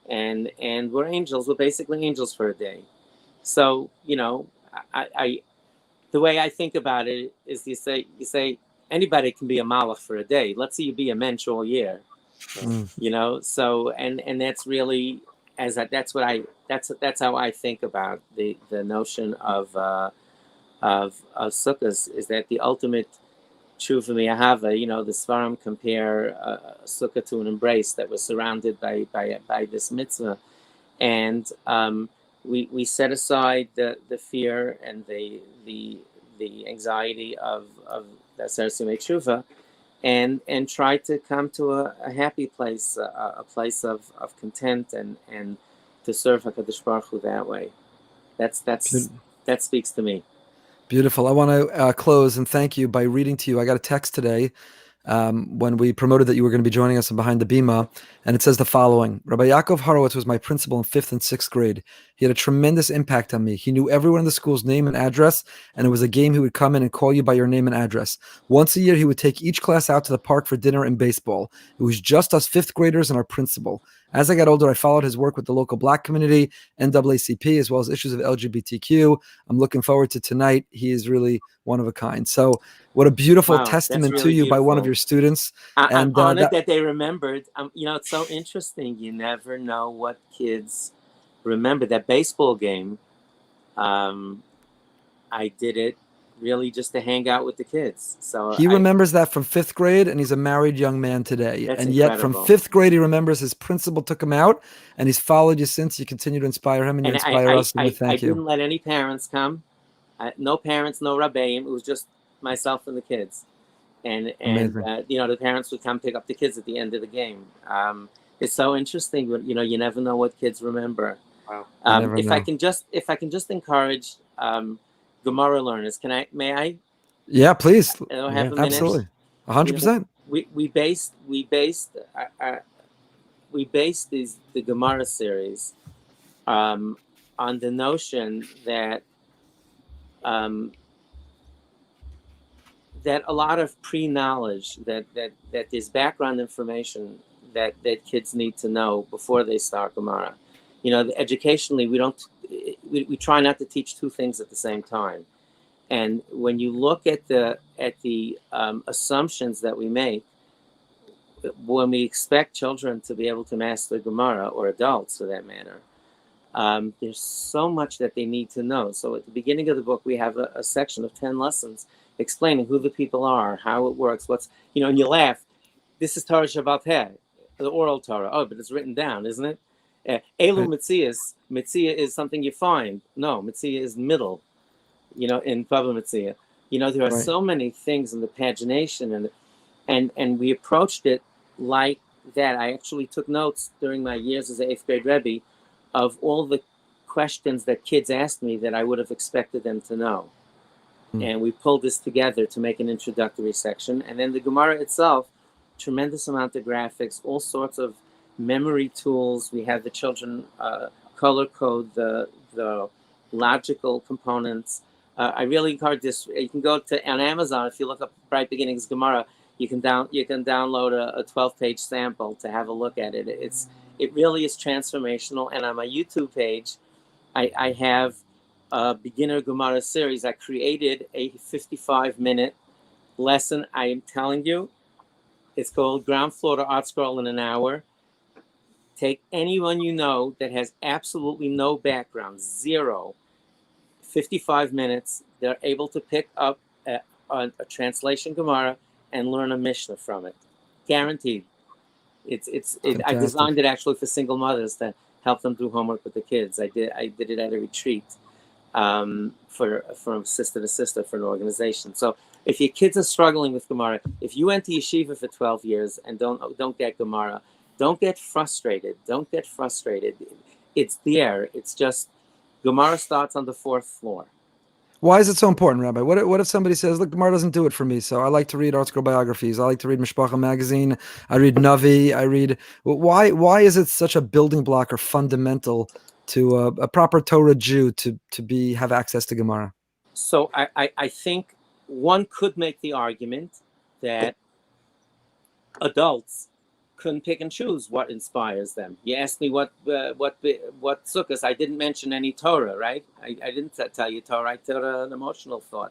and we're angels. We're basically angels for a day. So, the way I think about it is you say anybody can be a malach for a day. Let's say you be a mensch all year, So, and that's really that's how I think about the notion of sukkahs, is that the ultimate tshuva me'ahava. The Svarim compare a sukkah to an embrace that was surrounded by this mitzvah, and we set aside the fear and the anxiety of the Sarasumei Tshuva, and try to come to a happy place, a place of content, and to serve HaKadosh Baruch Hu that way. That speaks to me. Beautiful. I want to close and thank you by reading to you. I got a text today when we promoted that you were going to be joining us Behind the Bima, and it says the following: Rabbi Yakov Horowitz was my principal in 5th and 6th grade. He had a tremendous impact on me. He knew everyone in the school's name and address, and it was a game he would come in and call you by your name and address. Once a year, he would take each class out to the park for dinner and baseball. It was just us 5th graders and our principal. As I got older, I followed his work with the local Black community, NAACP, as well as issues of LGBTQ. I'm looking forward to tonight. He is really one of a kind. So what a beautiful testament to you by one of your students. I'm honored that they remembered. It's so interesting. You never know what kids remember. That baseball game, I did it really just to hang out with the kids. So he remembers that from 5th grade, and he's a married young man today. That's and incredible. Yet from 5th grade, he remembers his principal took him out, and he's followed you since. You continue to inspire him, and you inspire us, and we thank you. I didn't let any parents come. No parents, no rabbeim. It was just myself and the kids. And the parents would come pick up the kids at the end of the game. It's so interesting. You never know what kids remember. Wow. If I can just encourage Gemara learners, may I? Yeah, please. Absolutely, 100%. We based the Gemara series on the notion that that a lot of pre-knowledge, that there's background information that kids need to know before they start Gemara. Educationally, we try not to teach two things at the same time. And when you look at the assumptions that we make, when we expect children to be able to master Gemara, or adults for that matter, there's so much that they need to know. So at the beginning of the book, we have a section of 10 lessons explaining who the people are, how it works, and you laugh. This is Torah Shabbat Peh, the oral Torah. Oh, but it's written down, isn't it? Elu Metzias. Metzia is something you find. No, Metzia is middle, in Baba Metzia. There are so many things in the pagination, and we approached it like that. I actually took notes during my years as an 8th grade Rebbe of all the questions that kids asked me that I would have expected them to know. And we pulled this together to make an introductory section. And then the Gemara itself, tremendous amount of graphics, all sorts of memory tools. We have the children color code the logical components. I really encourage this. You can go on Amazon. If you look up Bright Beginnings Gemara, you can download a 12-page sample to have a look at it. It really is transformational. And on my YouTube page, I have a beginner Gemara series. I created a 55-minute lesson. I am telling you, it's called Ground Floor to Art Scroll in an Hour. Take anyone you know that has absolutely no background, zero, 55 minutes. They're able to pick up a translation Gemara and learn a Mishnah from it. Guaranteed. I designed it actually for single mothers to help them do homework with the kids. I did it at a retreat from sister to sister for an organization. So if your kids are struggling with Gemara, if you went to yeshiva for 12 years and don't get Gemara, don't get frustrated. Don't get frustrated. It's there. It's just Gemara starts on the 4th floor. Why is it so important, Rabbi? What if somebody says, look, Gemara doesn't do it for me, so I like to read art scroll biographies. I like to read Mishpacha magazine. I read Navi. I read... Why is it such a building block or fundamental to a proper Torah Jew to have access to Gemara? So I think one could make the argument that adults couldn't pick and choose what inspires them. You asked me what Sukkot. I didn't mention any Torah, right? I didn't tell you Torah. I told an emotional thought,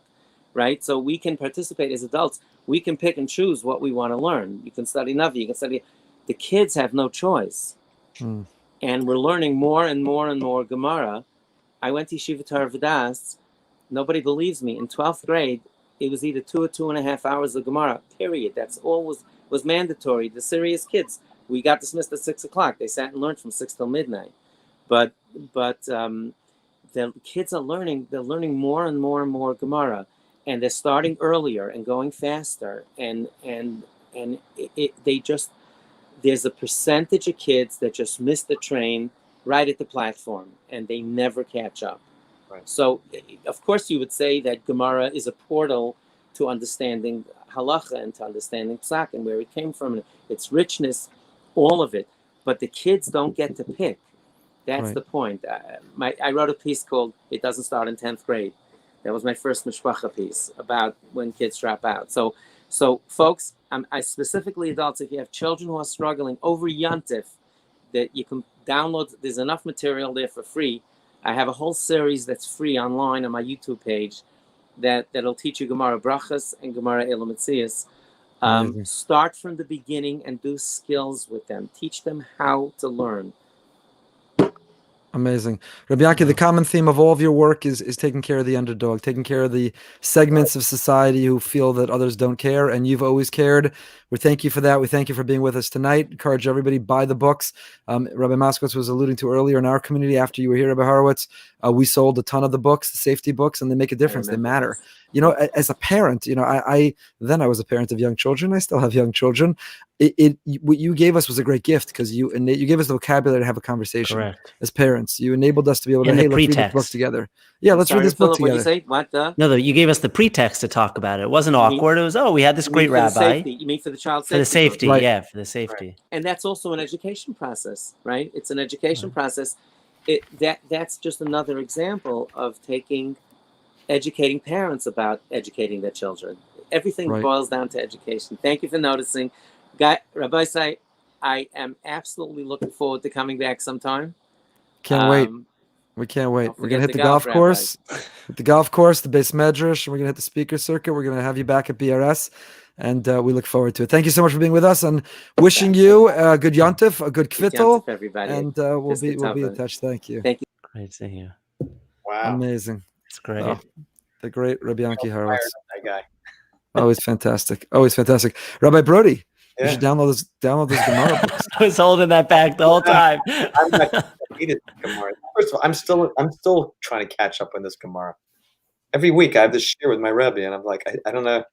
right? So we can participate as adults. We can pick and choose what we want to learn. You can study Navi. You can study. The kids have no choice, and we're learning more and more and more Gemara. I went to Yeshiva Torah V'das. Nobody believes me. In 12th grade, it was either 2 or 2.5 hours of Gemara. Period. That's all was mandatory. The serious kids, we got dismissed at 6 o'clock. They sat and learned from 6 till midnight. But the kids are learning. They're learning more and more and more Gemara, and they're starting earlier and going faster. And there's a percentage of kids that just miss the train right at the platform, and they never catch up. Right. So, of course, you would say that Gemara is a portal to understanding halacha and to understanding psak and where it came from, and its richness, all of it. But the kids don't get to pick. That's right. The point. I wrote a piece called "It Doesn't Start in 10th Grade." That was my first mishpacha piece about when kids drop out. So folks, I specifically adults. If you have children who are struggling over Yontif, that you can download. There's enough material there for free. I have a whole series that's free online on my YouTube page that'll teach you Gemara Brachas and Gemara Elam Metzias. Start from the beginning and do skills with them. Teach them how to learn. Amazing. Rabbi Yanki, the common theme of all of your work is taking care of the underdog, taking care of the segments of society who feel that others don't care, and you've always cared. We thank you for that. We thank you for being with us tonight. Encourage everybody, buy the books. Rabbi Moskowitz was alluding to earlier in our community after you were here, Rabbi Horowitz, we sold a ton of the books, the safety books, and they make a difference. They matter. You know, as a parent, you know, I was a parent of young children. I still have young children. What you gave us was a great gift because you gave us the vocabulary to have a conversation. Correct. As parents. You enabled us to be able to, hey, let's read this book together. Yeah, let's read this book together. What did you say? No, you gave us the pretext to talk about it. It wasn't awkward. It was, we had this great rabbi. You mean for the child safety? For the safety, right. Yeah, for the safety. Right. And that's also an education process, right? It's an education process. That's just another example of educating parents about educating their children. Everything boils down to education. Thank you for noticing. Rabbi say, I am absolutely looking forward to coming back sometime. Can't wait. We can't wait. We're going to hit the golf course, the Beis Medrash, and we're going to hit the speaker circuit. We're going to have you back at BRS, and we look forward to it. Thank you so much for being with us, and wishing you a good Yontif, a good Kvittel, and we'll be in touch. Thank you. Thank you. Great seeing you. Wow. Amazing. It's great. The great Rabbi Yakov Horowitz. That guy. Always fantastic. Always fantastic. Rabbi Broide, you should download this Gemara books. I was holding that back the whole time. I needed Gemara. First of all, I'm still trying to catch up on this Gemara. Every week I have this share with my Rebbe, and I'm like, I don't know.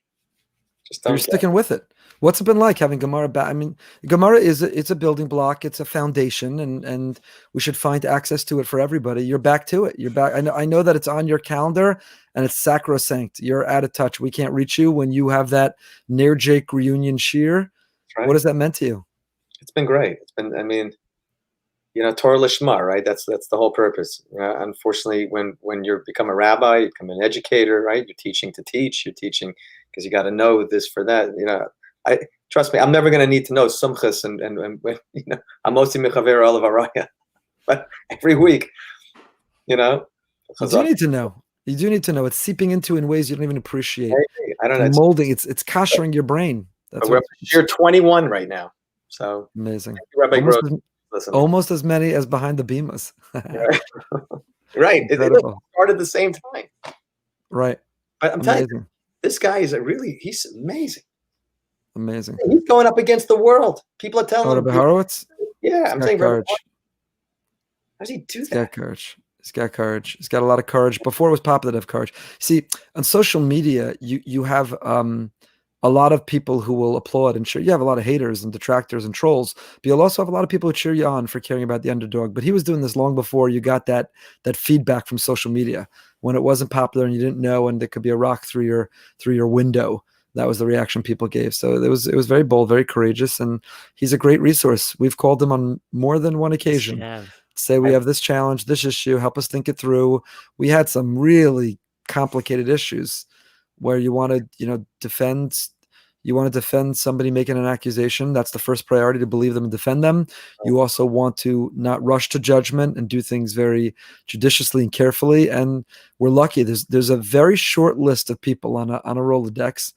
You're sticking with it. What's it been like having Gemara back? I mean, Gemara it's a building block. It's a foundation, and we should find access to it for everybody. You're back to it. You're back. I know that it's on your calendar, and it's sacrosanct. You're out of touch. We can't reach you when you have that Ner Jake reunion shir. Right. What has that meant to you? It's been great. It's been, I mean, Torah Lishma, right? That's the whole purpose. Unfortunately, when you become a rabbi, you become an educator, right? You're teaching to teach. You're teaching because you got to know this for that. Trust me, I'm never going to need to know Sumchas and I'm mostly Mechaver Olav Araya. But every week, You know, You do need to know. You do need to know. It's seeping into in ways you don't even appreciate. I don't know. It's molding. It's kashering your brain. That's we're year 21 right now. So amazing. Rabbi Almost as many as behind the Bimas. Right. It started at the same time. Right. But I'm telling you, this guy is he's amazing. Amazing. He's going up against the world. People are telling him. Rabbi Horowitz? Yeah, I'm saying, how does he do that? He's got courage. He's got courage. He's got a lot of courage. Before it was popular to have courage. See, on social media, you have a lot of people who will applaud and cheer. You have a lot of haters and detractors and trolls, but you'll also have a lot of people who cheer you on for caring about the underdog. But he was doing this long before you got that feedback from social media, when it wasn't popular and you didn't know, and there could be a rock through your window. That was the reaction people gave. So it was very bold, very courageous, and he's a great resource. We've called him on more than one occasion. Yeah. Say we have this challenge, this issue, help us think it through. We had some really complicated issues where you want to, defend somebody making an accusation. That's the first priority, to believe them and defend them. You also want to not rush to judgment and do things very judiciously and carefully. And we're lucky. There's a very short list of people on a Rolodex.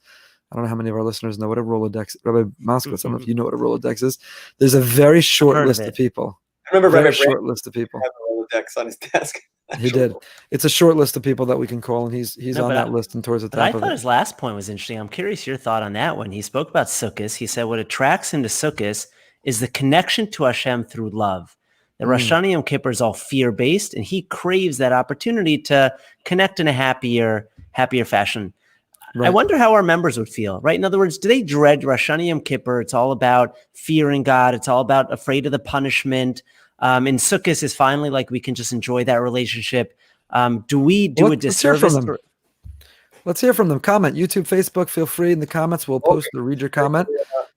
I don't know how many of our listeners know what a Rolodex. Rabbi Moskowitz, I don't know if you know what a Rolodex is. There's a very short list of people. I remember very short list of people. He had a Rolodex on his desk. He did. It's a short list of people that we can call, and he's on that list and towards the top of it. I thought his last point was interesting. I'm curious your thought on that one. He spoke about Sukkot. He said what attracts him to Sukkot is the connection to Hashem through love. The Rosh Hashanah Yom Kippur is all fear-based, and he craves that opportunity to connect in a happier fashion. Right. I wonder how our members would feel, right? In other words, do they dread Rosh Hashanah Yom Kippur? It's all about fearing God. It's all about afraid of the punishment. In Sukkot is finally like we can just enjoy that relationship. Do we do a disservice? Let's hear from them. Comment, YouTube, Facebook. Feel free in the comments. We'll post or read your comment.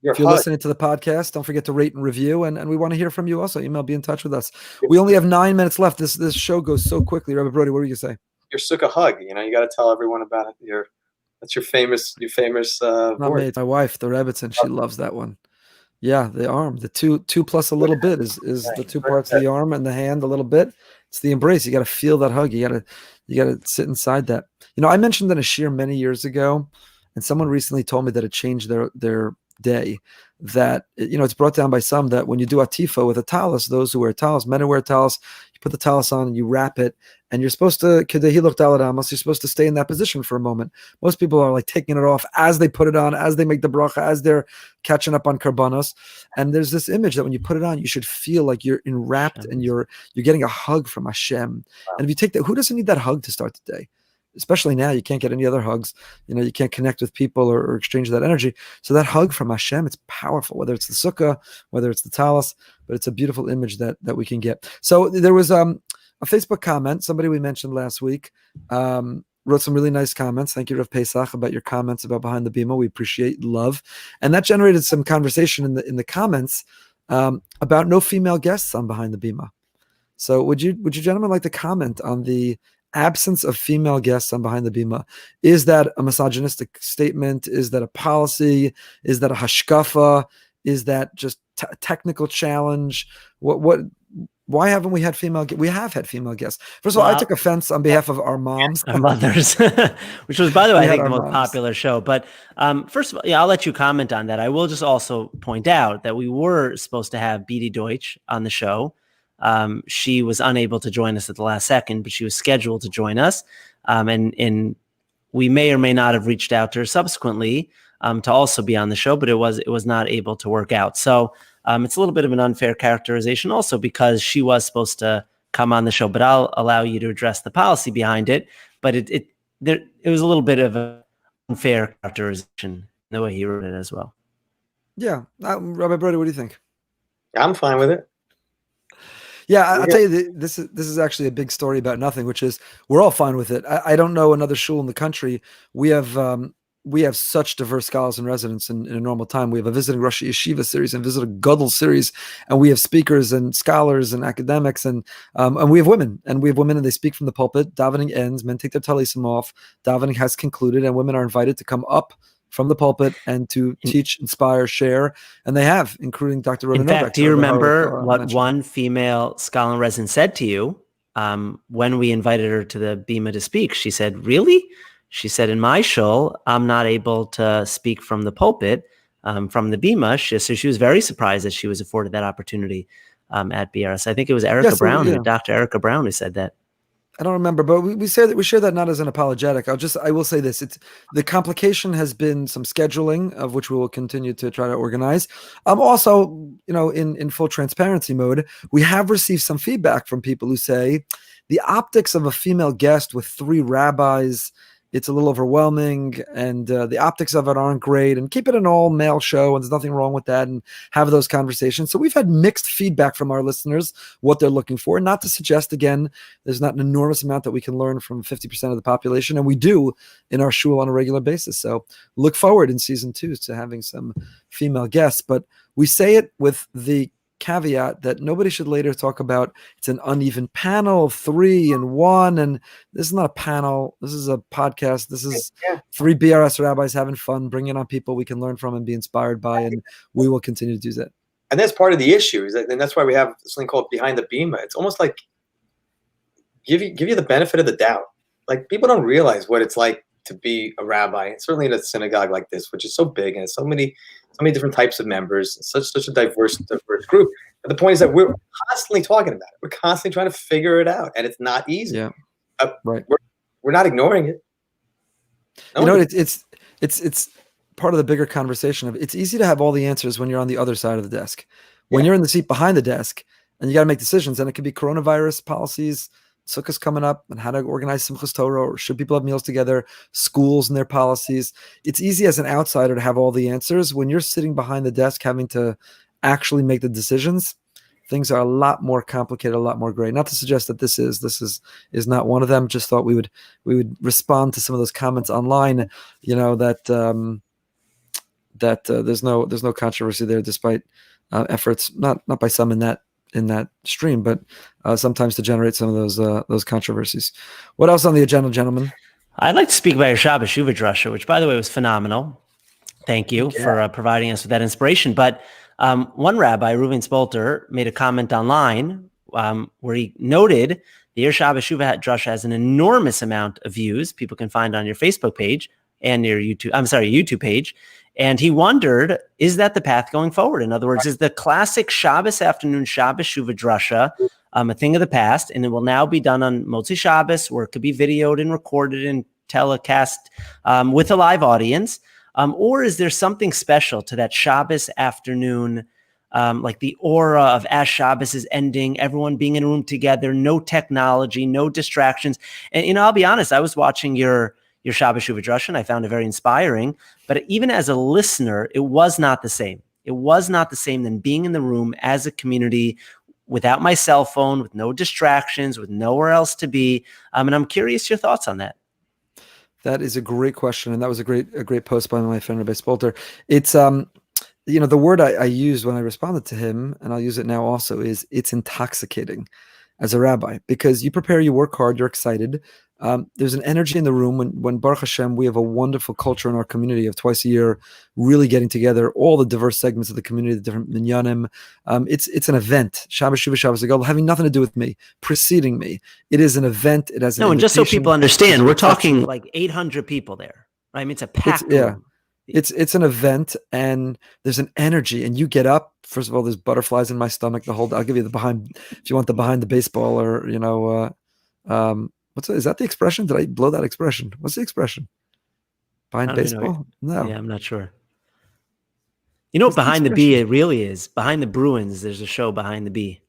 If you're listening to the podcast, don't forget to rate and review. And we want to hear from you also. Be in touch with us. We only have 9 minutes left. This show goes so quickly. Rabbi Broide, what were you going to say? Your Sukkah hug. You got to tell everyone about it. That's your famous. Not me, it's my wife, the Rebbitzin. She loves that one. Yeah, the arm, the two plus a little bit is the two parts of the arm and the hand a little bit. It's the embrace. You got to feel that hug. You got to sit inside that. I mentioned that a shir many years ago, and someone recently told me that it changed their day. That it's brought down by some that when you do atifa with a talis, those who wear talis, men who wear talis, you put the talis on and you wrap it, and you're supposed to you're supposed to stay in that position for a moment. Most people are like taking it off as they put it on, as they make the bracha, as they're catching up on karbanos. And there's this image that when you put it on, you should feel like you're enwrapped and you're getting a hug from Hashem. Wow. And if you take that, who doesn't need that hug to start the day? Especially now, you can't get any other hugs. You can't connect with people or exchange that energy. So that hug from Hashem, it's powerful, whether it's the sukkah, whether it's the talis, but it's a beautiful image that we can get. So there was a Facebook comment. Somebody we mentioned last week wrote some really nice comments. Thank you, Rav Pesach, about your comments about Behind the Bima. We appreciate love. And that generated some conversation in the comments about no female guests on Behind the Bima. So would you gentlemen like to comment on the absence of female guests on Behind the Bima? Is that a misogynistic statement? Is that a policy? Is that a hashkafa? Is that just a technical challenge? Why haven't we had female guests? We have had female guests. First of all, I took offense on behalf of our moms. Our mothers, which was, by the way, I think the most popular show. But first of all, I'll let you comment on that. I will just also point out that we were supposed to have Bidi Deutsch on the show. She was unable to join us at the last second, but she was scheduled to join us. And we may or may not have reached out to her subsequently to also be on the show, but it was not able to work out. So it's a little bit of an unfair characterization also because she was supposed to come on the show, but I'll allow you to address the policy behind it. But it was a little bit of an unfair characterization the way he wrote it as well. Yeah. Rabbi Broide, what do you think? I'm fine with it. Yeah, I'll tell you, this is actually a big story about nothing, which is we're all fine with it. I don't know another shul in the country. We have such diverse scholars and residents in a normal time. We have a visiting Rosh Yeshiva series and visiting Gadol series, and we have speakers and scholars and academics, and we have women, and they speak from the pulpit. Davening ends, men take their talisim off. Davening has concluded, and women are invited to come up from the pulpit and to teach, inspire, share, and they have, including Dr. Rhoda Novak. In fact, do you remember what one female scholar and resident said to you when we invited her to the Bima to speak, she said, "Really?" She said, "In my shul, I'm not able to speak from the pulpit, from the Bima." So she was very surprised that she was afforded that opportunity at Y.E.S. I think it was Dr. Erica Brown, who said that. I don't remember, but we say that we share that not as an apologetic. I will say this: it's the complication has been some scheduling, of which we will continue to try to organize. Also, in full transparency mode, we have received some feedback from people who say the optics of a female guest with 3 rabbis, it's a little overwhelming, and the optics of it aren't great, and keep it an all male show, and there's nothing wrong with that, and have those conversations. So we've had mixed feedback from our listeners, what they're looking for. Not to suggest, again, there's not an enormous amount that we can learn from 50% of the population, and we do in our shul on a regular basis. So look forward in season 2 to having some female guests, but we say it with the caveat that nobody should later talk about it's an uneven panel, 3 and 1, and this is not a panel, this is a podcast. This is 3 BRS rabbis having fun, bringing on people we can learn from and be inspired by, and we will continue to do that. And that's part of the issue, and that's why we have something called Behind the Bima. It's almost like give you the benefit of the doubt. Like, people don't realize what it's like to be a rabbi, and certainly in a synagogue like this, which is so big and has so many different types of members, such a diverse group. But the point is that we're constantly talking about it. We're constantly trying to figure it out, and it's not easy. Yeah, right. We're not ignoring it. It's part of the bigger conversation of it's easy to have all the answers when you're on the other side of the desk. When you're in the seat behind the desk and you got to make decisions, and it could be coronavirus policies, Sukkot's coming up, and how to organize Simchas Torah, or should people have meals together, schools and their policies. It's easy as an outsider to have all the answers. When you're sitting behind the desk having to actually make the decisions, things are a lot more complicated, a lot more gray. Not to suggest that this is not one of them. Just thought we would respond to some of those comments online, that there's no controversy there, despite efforts not by some in that stream, but sometimes to generate some of those controversies. What else on the agenda, gentlemen? I'd like to speak about your Shabbos Shuvah drasha, which, by the way, was phenomenal. Thank you for providing us with that inspiration. But one rabbi, Reuven Spolter, made a comment online where he noted the Your Shabbos Shuvah drasha has an enormous amount of views. People can find on your Facebook page and your YouTube page. And he wondered, is that the path going forward? In other words, is the classic Shabbos afternoon Shabbos Shuvah drasha a thing of the past, and it will now be done on Motzi Shabbos, where it could be videoed and recorded and telecast with a live audience? Or is there something special to that Shabbos afternoon, like the aura of as Shabbos is ending, everyone being in a room together, no technology, no distractions? And, I'll be honest, I was watching your Shabbos Shuvah drasha, and I found it very inspiring. But even as a listener, it was not the same. It was not the same than being in the room as a community without my cell phone, with no distractions, with nowhere else to be. And I'm curious your thoughts on that. That is a great question, and that was a great post by my friend Rabbi Spolter. It's the word I used when I responded to him, and I'll use it now also, is it's intoxicating as a rabbi, because you prepare, you work hard, you're excited. There's an energy in the room when Baruch Hashem, we have a wonderful culture in our community of twice a year really getting together all the diverse segments of the community, the different minyanim. It's an event. Shabbos Shuvah, Shabbos Gadol, having nothing to do with me, preceding me. It is an event. It has an and just so people understand, we're talking like 800 people there, right? I mean, it's a packed room. It's an event, and there's an energy, and you get up. First of all, there's butterflies in my stomach. I'll give you the behind, if you want the behind the baseball, or is that the expression? Did I blow that expression? What's the expression? Behind baseball? No. Yeah, I'm not sure. Behind the bee, it really is. Behind the Bruins, there's a show Behind the Bee.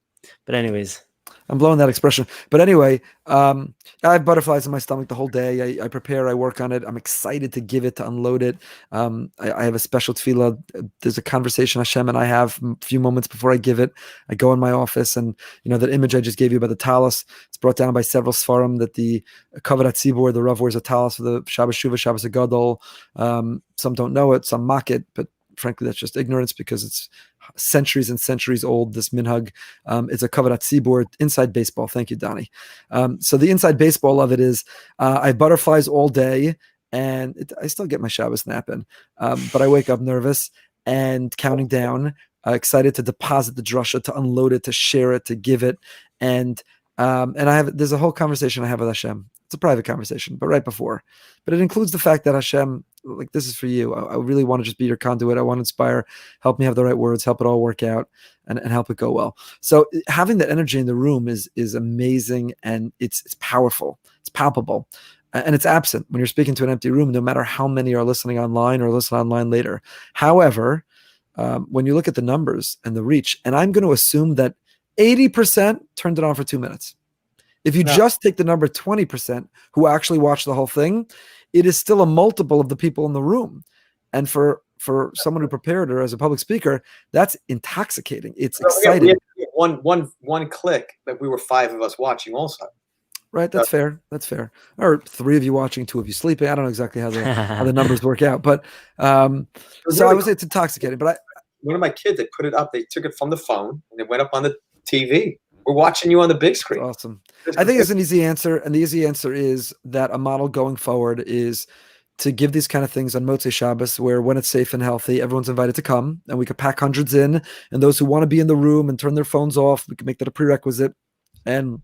But anyways. I'm blowing that expression. But anyway, I have butterflies in my stomach the whole day. I prepare, I work on it. I'm excited to give it, to unload it. I have a special tefillah. There's a conversation Hashem and I have a few moments before I give it. I go in my office, and that image I just gave you about the talis, it's brought down by several svarim that the Kavod HaTzibur, the Rav, wears a talis for the Shabbos Shuvah, Shabbos Gadol. Some don't know it, some mock it, but frankly, that's just ignorance, because it's centuries and centuries old. This minhag, it's a Kavod HaTzibur, inside baseball. Thank you, Donnie. So the inside baseball of it is, I have butterflies all day, and I still get my Shabbos nap in, but I wake up nervous and counting down, excited to deposit the drasha, to unload it, to share it, to give it. And And there's a whole conversation I have with Hashem. It's a private conversation, but right before. But it includes the fact that Hashem, like, this is for you. I really want to just be your conduit. I want to inspire, help me have the right words, help it all work out, and help it go well. So having that energy in the room is amazing, and it's powerful. It's palpable. And it's absent when you're speaking to an empty room, no matter how many are listening online or listen online later. However, when you look at the numbers and the reach, and I'm going to assume that 80% turned it on for 2 minutes. If you just take the number 20% who actually watched the whole thing, it is still a multiple of the people in the room. And for someone who prepared her as a public speaker, that's intoxicating. It's exciting. We had one click that we were 5 of us watching also. Right, that's fair. That's fair. Or 3 of you watching, 2 of you sleeping. I don't know exactly how the numbers work out, but so I would say it's intoxicating. But one of my kids, they put it up. They took it from the phone and it went up on the TV. We're watching you on the big screen. That's awesome. I think it's an easy answer, and the easy answer is that a model going forward is to give these kind of things on Motzei Shabbos, where when it's safe and healthy, everyone's invited to come, and we could pack hundreds in, and those who want to be in the room and turn their phones off, we can make that a prerequisite and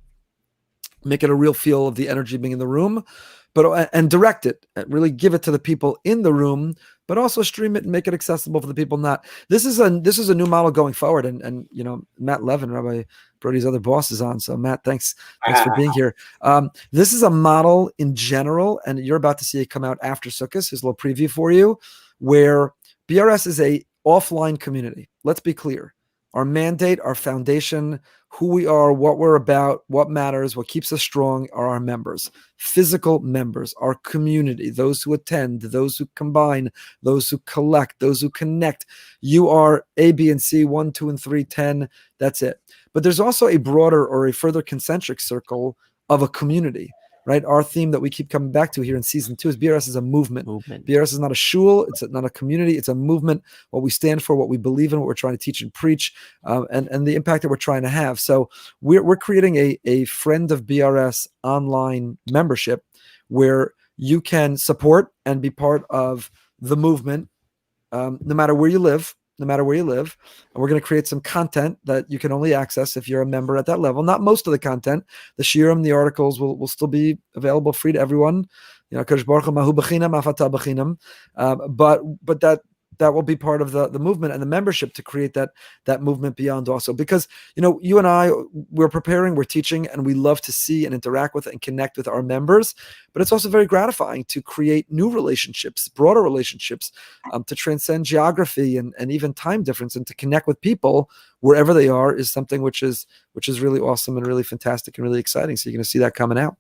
make it a real feel of the energy being in the room, and direct it, really give it to the people in the room, but also stream it and make it accessible for the people not. This is a new model going forward, and you know, Matt Levin, Rabbi Broide's other boss, is on. So Matt, thanks for being here. This is a model in general, and you're about to see it come out after Sukkot. Here's a little preview for you, where BRS is a offline community. Let's be clear. Our mandate, our foundation, who we are, what we're about, what matters, what keeps us strong are our members, physical members, our community, those who attend, those who combine, those who collect, those who connect. You are A, B, and C, 1, 2, and 3, 10. That's it. But there's also a broader or a further concentric circle of a community. Right, our theme that we keep coming back to here in season 2 is BRS is a movement. BRS is not a shul, it's not a community, it's a movement. What we stand for, what we believe in, what we're trying to teach and preach, and the impact that we're trying to have. So we're creating a friend of BRS online membership where you can support and be part of the movement, no matter where you live. And we're going to create some content that you can only access if you're a member at that level. Not most of the content. The shiurim, the articles will still be available free to everyone. You know, but that will be part of the movement and the membership to create that movement beyond also. Because, you know, you and I, we're preparing, we're teaching, and we love to see and interact with and connect with our members. But it's also very gratifying to create new relationships, broader relationships, to transcend geography and even time difference, and to connect with people wherever they are is something which is really awesome and really fantastic and really exciting. So you're going to see that coming out.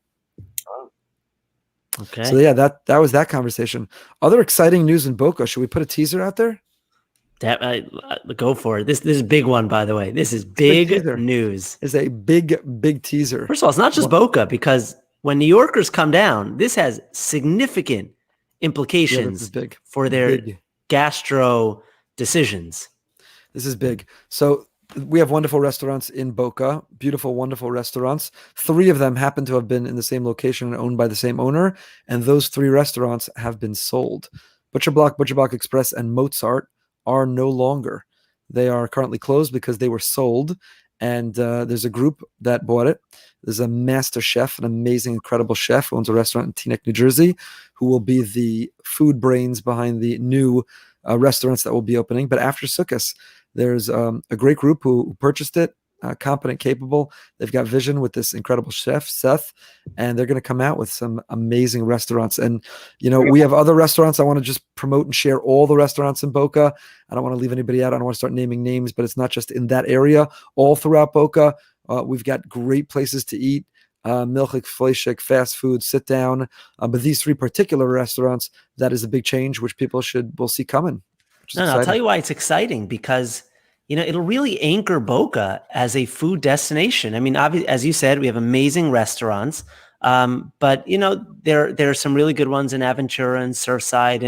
Okay. So yeah, that was that conversation. Other exciting news in Boca. Should we put a teaser out there? Go for it. This is a big one, by the way. This is big news. It's a big teaser. First of all, it's not just Boca, because when New Yorkers come down, this has significant implications for their gastro decisions. This is big. So we have wonderful restaurants in Boca, beautiful, wonderful restaurants. 3 of them happen to have been in the same location and owned by the same owner. And those 3 restaurants have been sold. Butcher Block Express, and Mozart are no longer. They are currently closed because they were sold. And there's a group that bought it. There's a master chef, an amazing, incredible chef who owns a restaurant in Teaneck, New Jersey, who will be the food brains behind the new restaurants that will be opening. But after Sukkot, there's a great group who purchased it, competent, capable. They've got vision with this incredible chef, Seth, and they're going to come out with some amazing restaurants. And, you know, we have other restaurants. I want to just promote and share all the restaurants in Boca. I don't want to leave anybody out. I don't want to start naming names, but it's not just in that area. All throughout Boca, we've got great places to eat. Milchik, Fleischik, fast food, sit down. But these 3 particular restaurants, that is a big change, which people will see coming. No, I'll tell you why it's exciting, because, you know, it'll really anchor Boca as a food destination. I mean, obviously, as you said, we have amazing restaurants, but, you know, there are some really good ones in Aventura and Surfside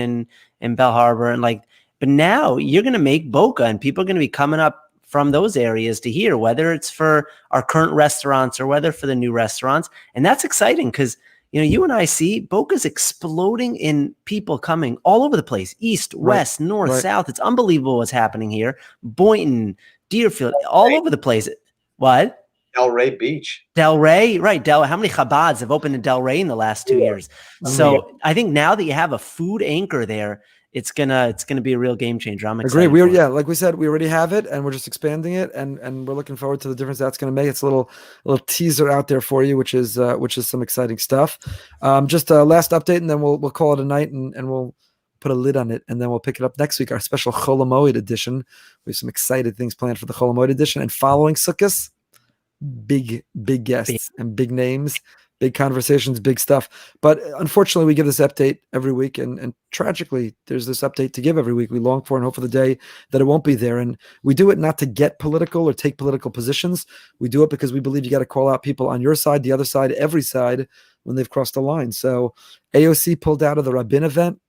and Bell Harbor, and but now you're going to make Boca, and people are going to be coming up from those areas to here, whether it's for our current restaurants or whether for the new restaurants. And that's exciting because, you know, you and I see Boca's exploding in people coming all over the place, east, west, north, south. It's unbelievable what's happening here. Boynton, Deerfield, all over the place. What? Delray Beach. Delray, right? How many Chabads have opened in Delray in the last 2 years? So I think now that you have a food anchor there, it's gonna be a real game changer. I'm excited. Agree. Like we said, we already have it, and we're just expanding it, and we're looking forward to the difference that's going to make. It's a little teaser out there for you, which is some exciting stuff. Just a last update, and then we'll call it a night, and we'll put a lid on it, and then we'll pick it up next week. Our special Chol HaMoed edition. We have some excited things planned for the Chol HaMoed edition, and following Sukkot, big guests and big names. Big conversations, big stuff. But unfortunately, we give this update every week. And tragically, there's this update to give every week. We long for and hope for the day that it won't be there. And we do it not to get political or take political positions. We do it because we believe you got to call out people on your side, the other side, every side when they've crossed the line. So AOC pulled out of the Rabbin event.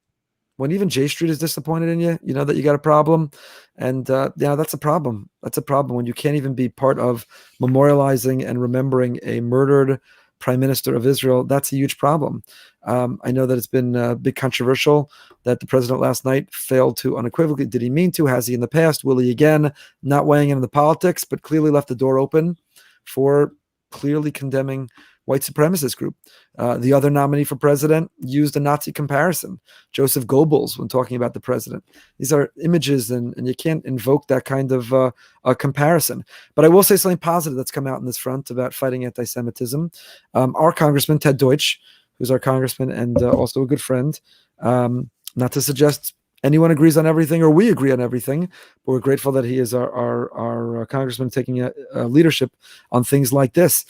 When even J Street is disappointed in you, you know that you got a problem. And that's a problem. That's a problem when you can't even be part of memorializing and remembering a murdered Prime Minister of Israel. That's a huge problem. I know that it's been big controversial that the president last night failed to unequivocally. Did he mean to? Has he in the past? Will he again? Not weighing in the politics, but clearly left the door open for clearly condemning white supremacist group. The other nominee for president used a Nazi comparison, Joseph Goebbels, when talking about the president. These are images, and you can't invoke that kind of a comparison. But I will say something positive that's come out in this front about fighting anti-Semitism. Our congressman, Ted Deutsch, who's our congressman and also a good friend, not to suggest anyone agrees on everything or we agree on everything, but we're grateful that he is our congressman taking a leadership on things like this.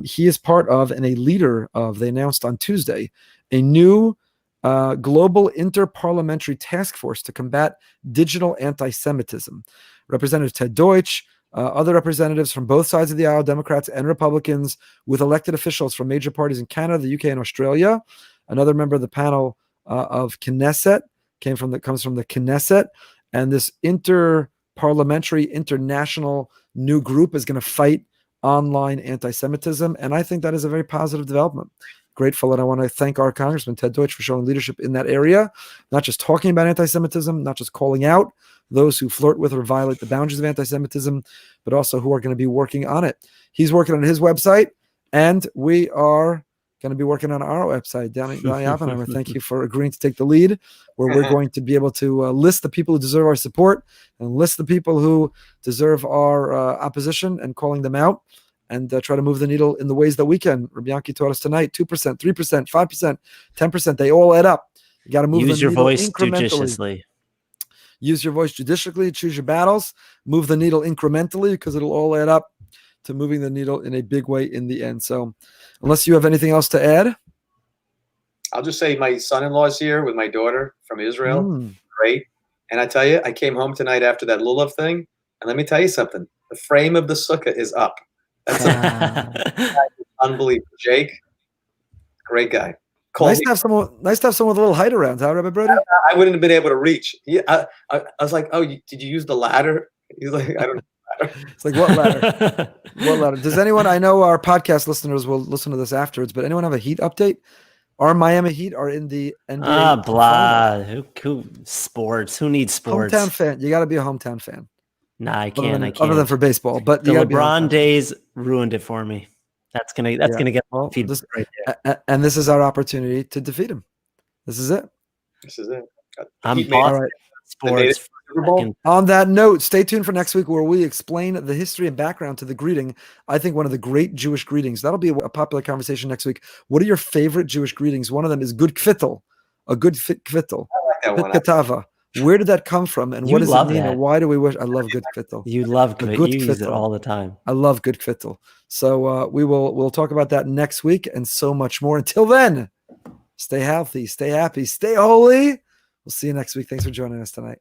He is part of and a leader of, they announced on Tuesday, a new global interparliamentary task force to combat digital anti-Semitism. Representative Ted Deutsch, other representatives from both sides of the aisle, Democrats and Republicans, with elected officials from major parties in Canada, the UK, and Australia. Another member of the panel of Knesset, comes from the Knesset, and this interparliamentary, international new group is going to fight online anti-Semitism, and I think that is a very positive development. Grateful, and I want to thank our Congressman Ted Deutsch for showing leadership in that area, not just talking about anti-Semitism, not just calling out those who flirt with or violate the boundaries of anti-Semitism, but also who are going to be working on it. He's working on his website, and we are going to be working on our website. Danny Oppenheimer, thank you for agreeing to take the lead, where we're going to be able to list the people who deserve our support and list the people who deserve our opposition and calling them out, and try to move the needle in the ways that we can. Rabbi Yankee taught us tonight, 2%, 3%, 5%, 10%, they all add up. You got to move Use the your needle voice incrementally. judiciously. Use your voice judiciously, choose your battles, move the needle incrementally, because it'll all add up to moving the needle in a big way in the end. So unless you have anything else to add. I'll just say my son-in-law's here with my daughter from Israel. Great. And I tell you, I came home tonight after that lulav thing, and let me tell you something. The frame of the sukkah is up. That's unbelievable. Jake, great guy. Nice to have someone with a little height around, huh, Rabbi Broide? I wouldn't have been able to reach. I was like, oh, did you use the ladder? He's like, I don't know. It's like, what ladder? What ladder? Does anyone, I know our podcast listeners will listen to this afterwards, but anyone have a Heat update? Our Miami Heat are in the NBA. Blah. Who sports? Who needs sports? Hometown fan. You got to be a hometown fan. Nah, I can't. Other than for baseball, but the LeBron days ruined it for me. That's gonna get feedback right there. And this is our opportunity to defeat him. This is it. I'm all right. Sports. On that note, stay tuned for next week where we explain the history and background to the greeting. I think one of the great Jewish greetings. That'll be a popular conversation next week. What are your favorite Jewish greetings? One of them is good kvittel, a good kvittel. Pitkatava. Where did that come from, and what does it mean, and why do we wish? I love good kvittel. You love good. You use it all the time. I love good kvittel. So we'll talk about that next week and so much more. Until then, stay healthy, stay happy, stay holy. We'll see you next week. Thanks for joining us tonight.